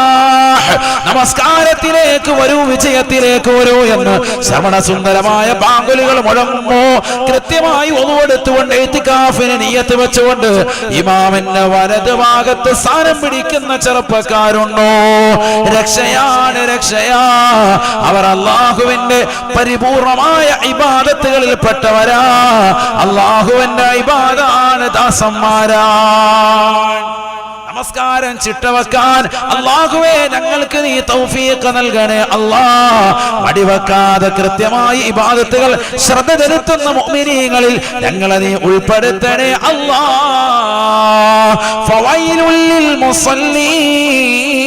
S1: നമസ്കാരത്തിലേക്ക് വരൂ, വിജയത്തിലേക്ക് വരൂ എന്ന് ശ്രവണസുന്ദരമായ പാങ്കുലികൾ മുഴങ്ങുമ്പോ കൃത്യമായി ഒന്നുകൊടുത്തുകൊണ്ട് ഇത്തികാഫിന് നിയ്യത്ത് വെച്ചുകൊണ്ട് ഇമാമിന്റെ വലത് ഭാഗത്ത് സ്ഥാനം പിടിക്കുന്ന ചെറുപ്പക്കാരുണ്ടോ? രക്ഷയാണ്, രക്ഷയാ. അവർ അള്ളാഹുവിന്റെ പരിപൂർണമായ ഇബാദത്തുകളിൽ പെട്ടവരാ. അള്ളാഹുവിന്റെ ഇബാദാണ് ദാസന്മാരാ. നമസ്കാരം ചിട്ടവെക്കാൻ അല്ലാഹുവേ ഞങ്ങൾക്ക് നീ തൗഫീഖ് നൽകണേ അല്ലാഹ്. മടിവെക്കാതെ കൃത്യമായി ഇബാദത്തുകൾ ശ്രദ്ധ ചെലുത്തുന്ന മുഅ്മിനീങ്ങളിൽ ഞങ്ങളെ നീ ഉൾപ്പെടുത്തണേ അല്ലാഹ്. ഫവൈലുൽ ലിൽ മുസല്ലീൻ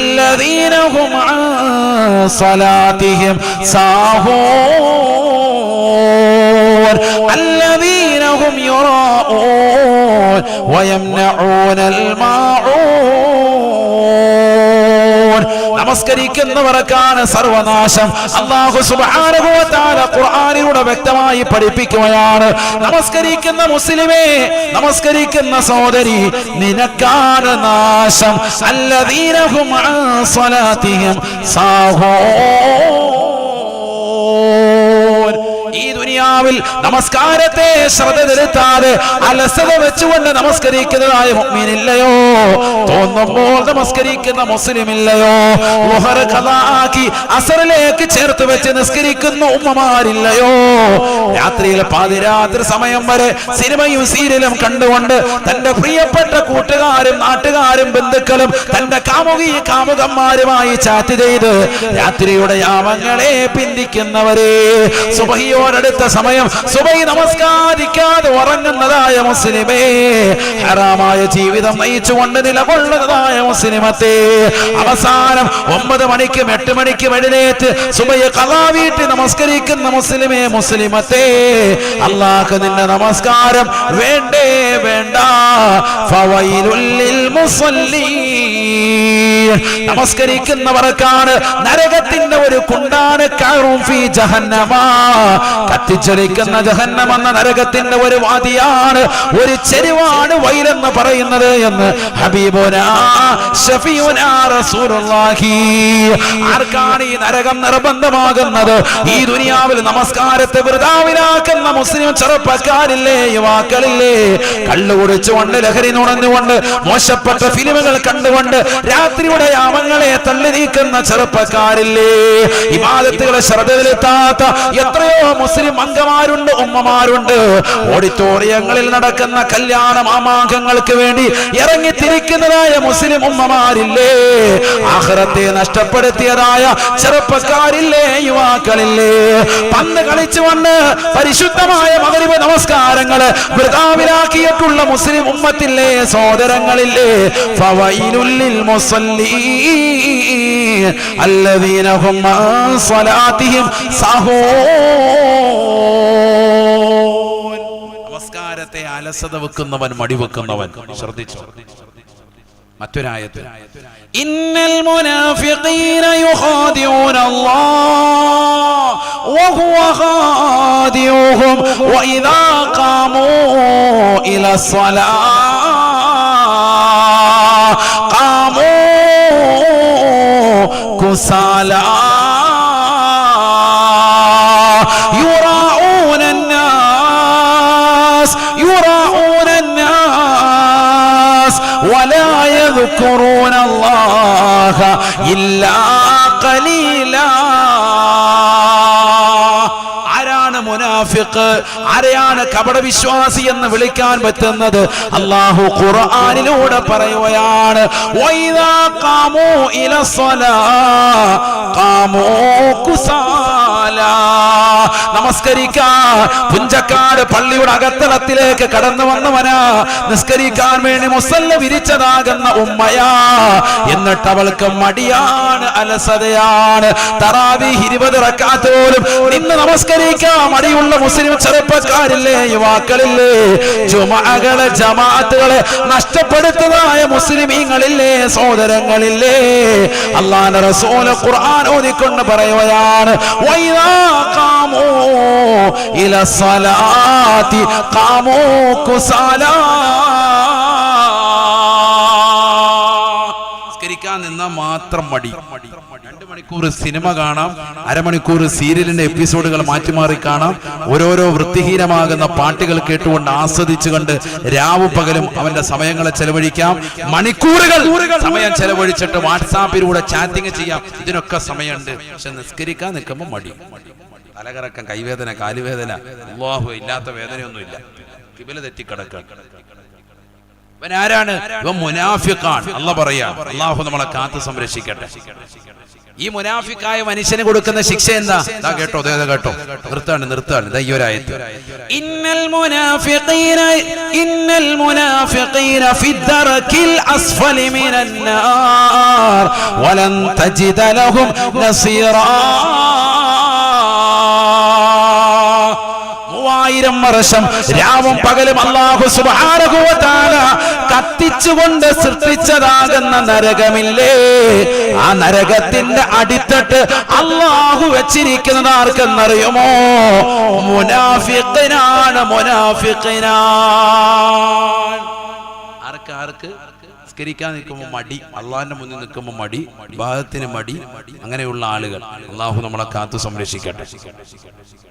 S1: الذين هم عن صلاتهم ساهون الذين هم يراءون ويمنعون الماعون. നമസ്കരിക്കുന്നവർക്കാണ് സർവനാശം. അല്ലാഹു സുബ്ഹാനഹു വ തആല ഖുർആനിലൂടെ വ്യക്തമായി പഠിപ്പിക്കുകയാണ്. നമസ്കരിക്കുന്ന മുസ്ലിമേ, നമസ്കരിക്കുന്ന സഹോദരി, നിനക്കാണ് നാശം. അല്ലദീന ഹും അൻ സ്വലാത്തിഹിം സാഹൂൻ. ഈ ദുനിയാവിൽ നമസ്കാരത്തെ ശ്രദ്ധ ചെലുത്താതെ അലസത വെച്ചുകൊണ്ട് നമസ്കരിക്കുന്നതായ മുഅ്മിനില്ലയോ? തോന്നുമ്പോൾ നമസ്കരിക്കുന്ന മുസ്ലിമില്ലയോ? ളുഹർ ഖദാക്കി അസറിലേക്ക് ചേർത്ത് വെച്ച് നിസ്കരിക്കുന്ന ഉമ്മമാരില്ലയോ? രാത്രിയിൽ പാതിരാത്രി സമയം വരെ സിനിമയും സീരിയലും കണ്ടുകൊണ്ട് തന്റെ പ്രിയപ്പെട്ട കൂട്ടുകാരും നാട്ടുകാരും ബന്ധുക്കളും തന്റെ കാമുകന്മാരുമായി ചാറ്റ് ചെയ്ത് രാത്രിയുടെ യാമങ്ങളെ പിന്തിക്കുന്നവരെ, സുബഹിയോടടുത്ത സമയം സുബഹി നമസ്കാരിക്കാതെ ഉറങ്ങുന്നതായ മുസ്ലിമേ, ഹറാമായ ജീവിതം നയിച്ചുകൊണ്ട് നിലകൊള്ളുന്നതായ മുസ്ലിമത്തെ, അവസാനം 9 മണിക്കും 8 മണിക്കും എഴുന്നേറ്റ് സുബഹി ഖളാ വീട്ടി നമസ്കരിക്കുന്ന മുസ്ലിമേ, മുസ്ലിമത്തെ, അല്ലാഹു നിന്റെ നമസ്കാരം വേണ്ടേ വേണ്ട. ഫവൈലുൽ ലിൽ മുസല്ലീൻ. നമസ്കരിക്കുന്നവർക്കാണ് നരകത്തിന്റെ ഒരു കുണ്ടാണ് കഅറും ഫീ ജഹന്നമ. കത്തിച്ചൊലിക്കുന്ന ജഹന്നം എന്ന നരകത്തിന്റെ ഒരു വാദിയാണ്, ഒരു ചെരുവാണ് വൈലെന്ന് പറയുന്നത് എന്ന് ഹബീബുനാ ശഫീഉനാ റസൂലുള്ളാഹി. ആർക്കാണ് ഈ നരകം നിർബന്ധമാകുന്നത്? ഈ ദുനിയാവിൽ നമസ്കാരത്തെ വൃഥാവിലാക്കുന്ന മുസ്ലിം ചെറുപ്പക്കാരില്ലേ, യുവാക്കളില്ലേ? കള്ളു കുടിച്ചുകൊണ്ട്, ലഹരി നുണഞ്ഞുകൊണ്ട്, മോശപ്പെട്ട ഫിലിമുകൾ കണ്ടുകൊണ്ട് രാത്രിയുടെ യാമങ്ങളെ തള്ളി നീക്കുന്ന ചെറുപ്പക്കാരില്ലേ? ഇബാദത്തുകളെ ശ്രദ്ധ ചെലുത്താത്ത എത്രയോ മുസ്ലിം അംഗമാരുണ്ട്, ഉമ്മമാരുണ്ട്. ഓഡിറ്റോറിയങ്ങളിൽ നടക്കുന്ന കല്യാണ മാമാങ്കങ്ങൾക്ക് വേണ്ടി ഇറങ്ങിത്തിരിക്കുന്നതായ മുസ്ലിം ഉമ്മമാരില്ലേ? ആഖിറത്തെ നഷ്ടപ്പെടുത്തിയതായ ചെറുപ്പക്കാരില്ലേ, യുവാക്കളില്ലേ? പന്ത് കളിച്ചുകൊണ്ട് പരിശുദ്ധമായ മഗ്രിബ് നമസ്കാരങ്ങള് വൃഥാവിലാക്കിയിട്ടുള്ള മുസ്ലിം ഉമ്മത്തില്ലേ, സഹോദരങ്ങളില്ലേ? ഫവൈലുൽ ലിൽ മുസല്ലീൻ അല്ലദീന ഹും അൻ സ്വലാത്തിഹിം സാഹൂൻ. നമസ്കാരത്തെ അലസത വെക്കുന്നവൻ, മടിവെക്കുന്നവൻ. ശ്രദ്ധിച്ചു മറ്റൊരായത്ത്, ഇന്നൽ മുനാഫിഖീന യുഖാദിഊന അല്ലാഹ് വഹുവ ഖാദിഉഹും വഇദാ ഖാമൂ ഇലസ്സലാഹ് ഖാമൂ കുസാലാ يراؤون الناس ولا يذكرون الله إلا قليلا. മുനാഫിഖ്, ആരെയാണ് കപടവിശ്വാസി എന്ന് വിളിക്കാൻ പറ്റുന്നത്? അല്ലാഹു ഖുർആനിലൂടെ പറയുകയാണ്, വൈദാ ഖാമൂ ഇലസ്സലാഹ് ഖാമൂ കുസാലാ. നമസ്കരിക്കാൻ പുഞ്ചക്കാട് പള്ളിയുടെ അകത്തളത്തിലേക്ക് കടന്നു വന്നവനാ, നിസ്കരിക്കാൻ വേണ്ടി മുസല്ല വിരിച്ചതാകുന്ന ഉമ്മയാ, എന്നിട്ട് അവൾക്ക് മടിയാണ്, അലസതയാണ്. തറാവീഹ് 20 റക്അത്ത് പോലും നിന്ന് നമസ്കരിക്കാൻ മടിയുള്ള മുസ്ലിം ചെറുപ്പക്കാരില്ലേ, യുവാക്കളില്ലേ? ജുമഅകളെ, ജമാഅത്തുകളെ നഷ്ടപ്പെടുത്തതായ മുസ്ലിമീങ്ങളില്ലേ, സഹോദരങ്ങളില്ലേ? അല്ലാഹുവിന്റെ റസൂൽ ഖുർആൻ ഓതിക്കൊണ്ട് പറയുകയാണ്, വൈദാ ഖാമൂ ഇലസ്സലാത്തി ഖാമൂ കുസാലാ. നിന്നാ മാത്രം മടി. 2 മണിക്കൂർ സിനിമ കാണാം, അരമണിക്കൂർ സീരിയലിന്റെ എപ്പിസോഡുകൾ മാറ്റിമാറി കാണാം, ഓരോരോ വൃത്തിഹീനമാകുന്ന പാട്ടുകൾ കേട്ടുകൊണ്ട് ആസ്വദിച്ചു കണ്ട് രാവും പകലും അവന്റെ സമയങ്ങളെ ചെലവഴിക്കാം. മണിക്കൂറുകൾ സമയം ചെലവഴിച്ചിട്ട് വാട്സാപ്പിലൂടെ ചാറ്റിംഗ് ചെയ്യാം. ഇതിനൊക്കെ സമയമുണ്ട്. പക്ഷെ നിസ്കരിക്കാൻ നിൽക്കുമ്പോൾ മടി, തലകറക്കം, കൈവേദന, കാലുവേദന, അല്ലാഹു ഇല്ലാത്ത വേദനയൊന്നുമില്ല. കിബില തെറ്റിക്കിടക്കുക. ഇവൻ ആരാണ്? ഇവൻ മുനാഫിഖാണ്. അല്ലാഹു പറയാ, അല്ലാഹു നമ്മളെ കാത്തു സംരക്ഷിക്കട്ടെ. ഈ മുനാഫിക്കായ മനുഷ്യന് കൊടുക്കുന്ന ശിക്ഷ എന്താ? കേട്ടോ, കേട്ടോ, നിർത്താണ് ഈ ഒരു ആയത്ത്. ഇന്നൽ മുനാഫിഖീന ഫിദ്ദർകിൽ അസ്ഫലി മിനൻ നാർ വലൻ തജിദ ലഹും നസീറാ. 1000 വർഷം രാവും പകലും അല്ലാഹു സുബ്ഹാനഹു വ തആല കത്തിച്ചുകൊണ്ട് സൃഷ്ടിച്ചതാകുന്ന നരകമില്ലേ, ആ നരകത്തിന്റെ അടിത്തട്ട് അല്ലാഹു വെച്ചിരിക്കുന്നത് ആർക്കെന്നറിയുമോ? മുനാഫിഖിനാണ്. ആർക്ക്? നിസ്കരിക്കാൻ നിൽക്കുമ്പോൾ മടി, അള്ളാഹിന്റെ മുന്നിൽ നിൽക്കുമ്പോൾ മടി, ഇബാദത്തിന് മടി, അങ്ങനെയുള്ള ആളുകൾ. അള്ളാഹു നമ്മളെ കാത്തു സംരക്ഷിക്കട്ടെ.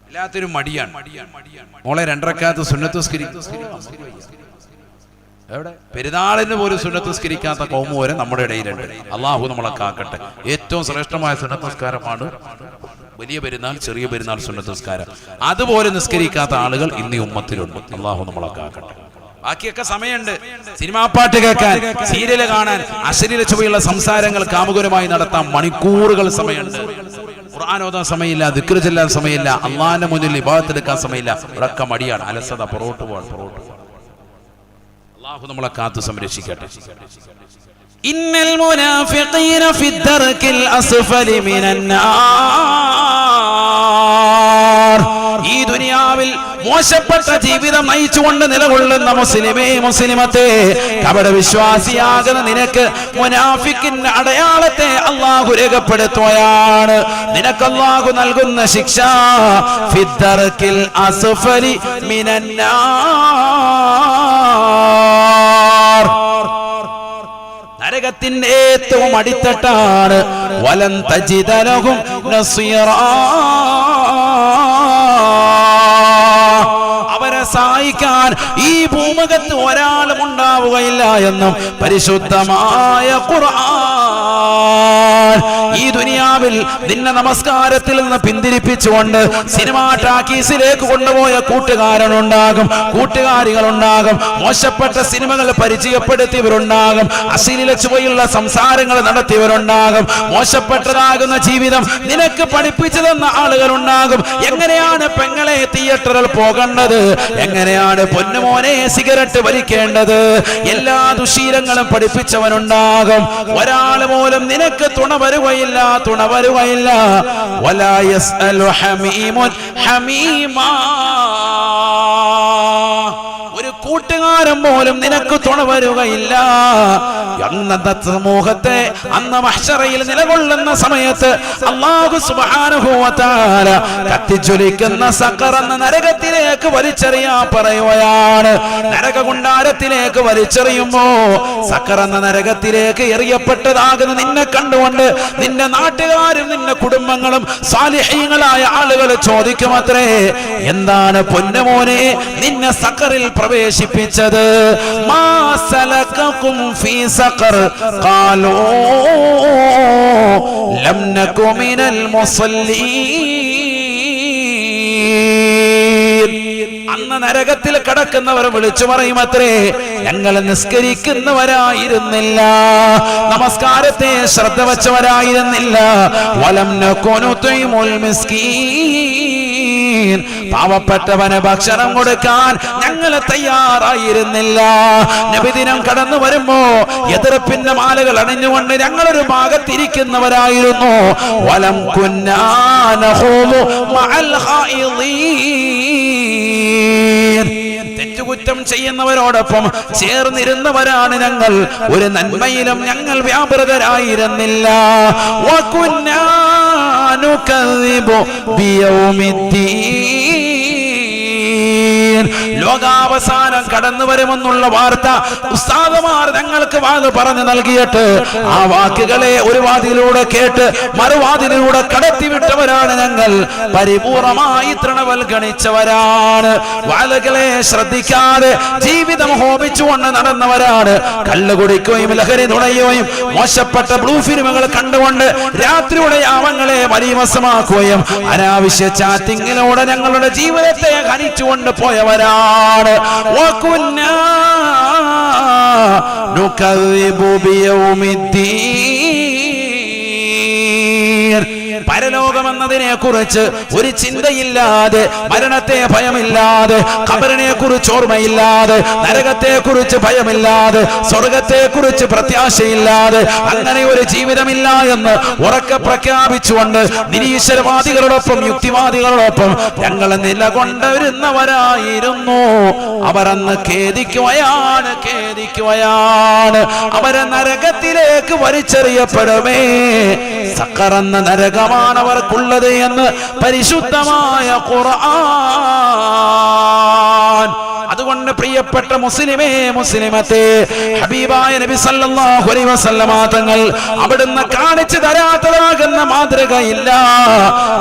S1: എല്ലാത്തിനും മടിയാണ്. മോളെ 2 റക്അത്ത് സുന്നത്ത് എവിടെ? പെരുന്നാളിന് പോലും സുന്നത്ത് നിസ്കരിക്കാത്ത കൗമ വരെ നമ്മുടെ ഇടയിലുണ്ട്. അള്ളാഹു നമ്മളെ കാക്കട്ടെ. ഏറ്റവും ശ്രേഷ്ഠമായ സുന്നത്ത് നിസ്കാരമാണ് വലിയ പെരുന്നാൾ, ചെറിയ പെരുന്നാൾ സുന്നത്ത് നിസ്കാരം. അതുപോലെ നിസ്കരിക്കാത്ത ആളുകൾ ഇന്ന് ഉമ്മത്തിലുണ്ട്. അള്ളാഹു നമ്മളെ കാക്കട്ടെ. ബാക്കിയൊക്കെ സമയമുണ്ട്. സിനിമാ പാട്ട് കേൾക്കാൻ, സീരിയല് കാണാൻ, അശ്ലീല ചുവയുള്ള സംസാരങ്ങൾ കാമുകരുമായി നടത്താൻ മണിക്കൂറുകൾ സമയമുണ്ട്. ഖുർആൻ ഓതാൻ സമയമില്ല, ദിക്ർ ചൊല്ലാൻ സമയമില്ല, അള്ളാഹിന്റെ മുന്നിൽ ഇബാദത്ത് എടുക്കാൻ സമയമില്ല. ഇവിടൊക്കെ മടിയാണ്, അലസത, പുറകോട്ട് പോവാൻ. അല്ലാഹു നമ്മളെ കാത്തു സംരക്ഷിക്കട്ടെ. ഇന്നൽ മുനാഫിഖീന ഫിദ്ദർകിൽ അസ്ഫലി മിനൻ നാർ. ഈ ദുനിയാവിൽ മോശപ്പെട്ട ജീവിതം നയിച്ചുകൊണ്ട് നിലകൊള്ളുന്ന മുസ്ലിമേ, മുസ്ലിമത്തെ, കപട വിശ്വാസിയാകുന്ന നിനക്ക് മുനാഫിക്കിന്റെ അടയാളത്തെ അല്ലാഹു രേഖപ്പെടുത്തുകയാണ്. നിനക്ക് അല്ലാഹു നൽകുന്ന ശിക്ഷ ഫിദ്ദർകിൽ അസ്ഫലി മിനൻ നാർ. നരകത്തിന്റെ ഏറ്റവും അടിത്തട്ടാണ്. വലൻ തജിദ ലഹും നസീറാ. അവരെ സഹായിക്കാൻ ഈ ഭൂമുഖത്ത് ഒരാളും ഉണ്ടാവുകയില്ല എന്നും പരിശുദ്ധമായ ഖുർആൻ. ഈ ദുനിയാവിൽ നിന്നെ നമസ്കാരത്തിൽ നിന്ന് പിന്തിരിപ്പിച്ചുകൊണ്ട് സിനിമാ ടാക്കീസിലേക്ക് കൊണ്ടുപോയ കൂട്ടുകാരനുണ്ടാകും, കൂട്ടുകാരികളുണ്ടാകും, മോശപ്പെട്ട സിനിമകൾ പരിചയപ്പെടുത്തിയവരുണ്ടാകും, അശ്ലീല ചുവയുള്ള സംസാരങ്ങൾ നടത്തിയവരുണ്ടാകും, മോശപ്പെട്ടതാകുന്ന ജീവിതം നിനക്ക് പഠിപ്പിച്ചു തന്ന ആളുകളുണ്ടാകും. എങ്ങനെയാണ് പെങ്ങളെ തിയേറ്ററിൽ പോകേണ്ടത്, എങ്ങനെയാണ് പൊന്നുമോനെ സിഗരറ്റ് വലിക്കേണ്ടത്, എല്ലാ ദുശീലങ്ങളും പഠിപ്പിച്ചവനുണ്ടാകും. ഒരാൾ പോലും നിനക്ക് തുണ വരുകയില്ല. വലാ യസ്അലു ഹമീമുൻ ഹമീമാ. ഒരു കൂട്ടുകാരൻ പോലും നിനക്ക് തുണ വരുകയില്ല. അന്നത്തെ സമൂഹത്തെ, അന്ന് മഹ്ശറയിൽ നിലകൊള്ളുന്ന സമയത്ത് അല്ലാഹു സുബ്ഹാനഹു വ തആല കത്തിജ്വലിക്കുന്ന സഖർ എന്ന നരകത്തിലേക്ക് വലിച്ചെറിയാൻ പറയുകയാണ്. നരകകുണ്ടാരത്തിലേക്ക് വലിച്ചെറിയുമ്പോ സഖർ എന്ന നരകത്തിലേക്ക് എറിയപ്പെട്ടതാകുന്ന നിന്നെ കണ്ടുകൊണ്ട് നിന്റെ നാട്ടുകാരും നിന്റെ കുടുംബങ്ങളും സാലിഹീങ്ങളായ ആളുകൾ ചോദിക്കുമത്രേ, എന്താണ് പൊന്നുമോനെ നിന്നെ സഖറിൽ പ്രവേശിപ്പിച്ചത്? മാ സലകകും ഫീ സഖർ ഖാലൂ ലം നകു മിനൽ മുസല്ലീൻ. അന്ന് നരകത്തിൽ കിടക്കുന്നവർ വിളിച്ചു പറയുമത്രേ, ഞങ്ങൾ നിസ്കരിക്കുന്നവരായിരുന്നില്ല, നമസ്കാരത്തെ ശ്രദ്ധ വച്ചവരായിരുന്നില്ല. വലം നകു നുത്ഇമുൽ മിസ്കീൻ. പാവപ്പെട്ടവന് ഭക്ഷണം കൊടുക്കാൻ ഞങ്ങൾ തയ്യാറായിരുന്നില്ല. നബിദിനം കടന്നു വരുമ്പോ എതിർപ്പിന്റെ മാലകൾ അണിഞ്ഞുകൊണ്ട് ഞങ്ങളൊരു ഭാഗത്തിരിക്കുന്നവരായിരുന്നു. വലം കുന്നാ നഖൂമു മഅൽ ഖായിദീൻ. തെറ്റുകുറ്റം ചെയ്യുന്നവരോടൊപ്പം ചേർന്നിരുന്നവരാണ് ഞങ്ങൾ. ഒരു നന്മയിലും ഞങ്ങൾ വ്യാപൃതരായിരുന്നില്ല. വകുന്നാ നുകദ്ദിബു ബിയൗമിദ്ദീൻ. ലോകാവസാനം കടന്നു വരുമെന്നുള്ള വാർത്ത ഉസ്താദുമാർ ഞങ്ങൾക്ക് വാത് പറഞ്ഞു നൽകിയിട്ട് ആ വാക്കുകളെ ഒരു വാതിലൂടെ കേട്ട് മറുവാതിലൂടെ കടത്തിവിട്ടവരാണ് ഞങ്ങൾ. പരിപൂർണമായി തൃണവൽഗണിച്ചവരാണ്. വാലുകളെ ശ്രദ്ധിക്കാതെ ജീവിതം ഹോമിച്ചുകൊണ്ട് നടന്നവരാണ്. കള്ളു കുടിക്കുകയും ലഹരി നുണയുകയും മോശപ്പെട്ട ബ്ലൂ ഫിലിമുകൾ കണ്ടുകൊണ്ട് രാത്രിയുടെ യാമങ്ങളെ മലീമസമാക്കുകയും അനാവശ്യ ചാറ്റിങ്ങിലൂടെ ഞങ്ങളുടെ ജീവിതത്തെ ഹനിച്ചുകൊണ്ട് പോയവരാണ്. നുകദ്ദിബു ബിയൗമിദ്ദീൻ. പരലോകമെന്നതിനെ കുറിച്ച് ഒരു ചിന്തയില്ലാതെ, മരണത്തെ ഭയമില്ലാതെ, ഖബറിനെ കുറിച്ച് ഓർമ്മയില്ലാതെ, നരകത്തെ കുറിച്ച് ഭയമില്ലാതെ, സ്വർഗത്തെ കുറിച്ച് പ്രത്യാശയില്ലാതെ അങ്ങനെ ഒരു ജീവിതമില്ല എന്ന് ഉറക്കെ പ്രഖ്യാപിച്ചുകൊണ്ട് നിരീശ്വരവാദികളോടൊപ്പം യുക്തിവാദികളോടൊപ്പം ഞങ്ങൾ നിലകൊണ്ടുവരുന്നവരായിരുന്നു. അവരന്ന് ഖേദിക്കുകയാണ്. അവരെ നരകത്തിലേക്ക് വലിച്ചെറിയപ്പെടുമേ. സഖറെന്ന നരകമാണ് അവർക്കുള്ളത് എന്ന് പരിശുദ്ധമായ ഖുർആൻ. അതുകൊണ്ട് പ്രിയപ്പെട്ട മുസ്ലിമേ, മുസ്ലിമത്തെ, ഹബീബായ നബി സല്ലല്ലാഹു അലൈഹി വസല്ലമ തങ്ങൾ അവിടുന്ന് കാണിച്ചു തരാത്തതാകുന്ന മാതൃകയില്ല.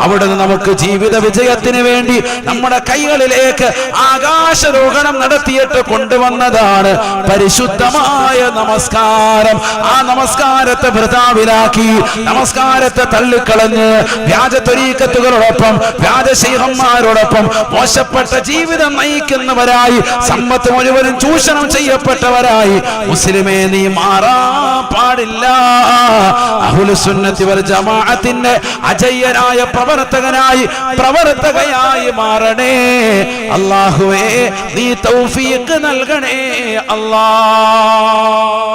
S1: അവിടുന്ന് നമുക്ക് ജീവിത വിജയത്തിന് വേണ്ടി നമ്മുടെ കൈകളിലേക്ക് ആകാശരോഹണം നടത്തിയിട്ട് കൊണ്ടുവന്നതാണ് പരിശുദ്ധമായ നമസ്കാരം. ആ നമസ്കാരത്തെ വൃഥാവിലാക്കി, നമസ്കാരത്തെ തള്ളിക്കളഞ്ഞ് വ്യാജ ത്വരീഖത്തുകളോടൊപ്പം, വ്യാജ ശൈഖന്മാരോടൊപ്പം മോശപ്പെട്ട ജീവിതം നയിക്കുന്നവരായി, സമ്പത്ത് മുഴുവനും ചൂഷണം ചെയ്യപ്പെട്ടവരായി മുസ്ലിമേ നീ മാറാൻ പാടില്ല. അഹ്ലുസുന്നത്തി വൽ ജമാഅത്തിന്റെ അജയ്യനായ പ്രവർത്തകയായി മാറണേ. അല്ലാഹുവേ നീ തൗഫീഖ് നൽകണേ. അല്ലാഹ്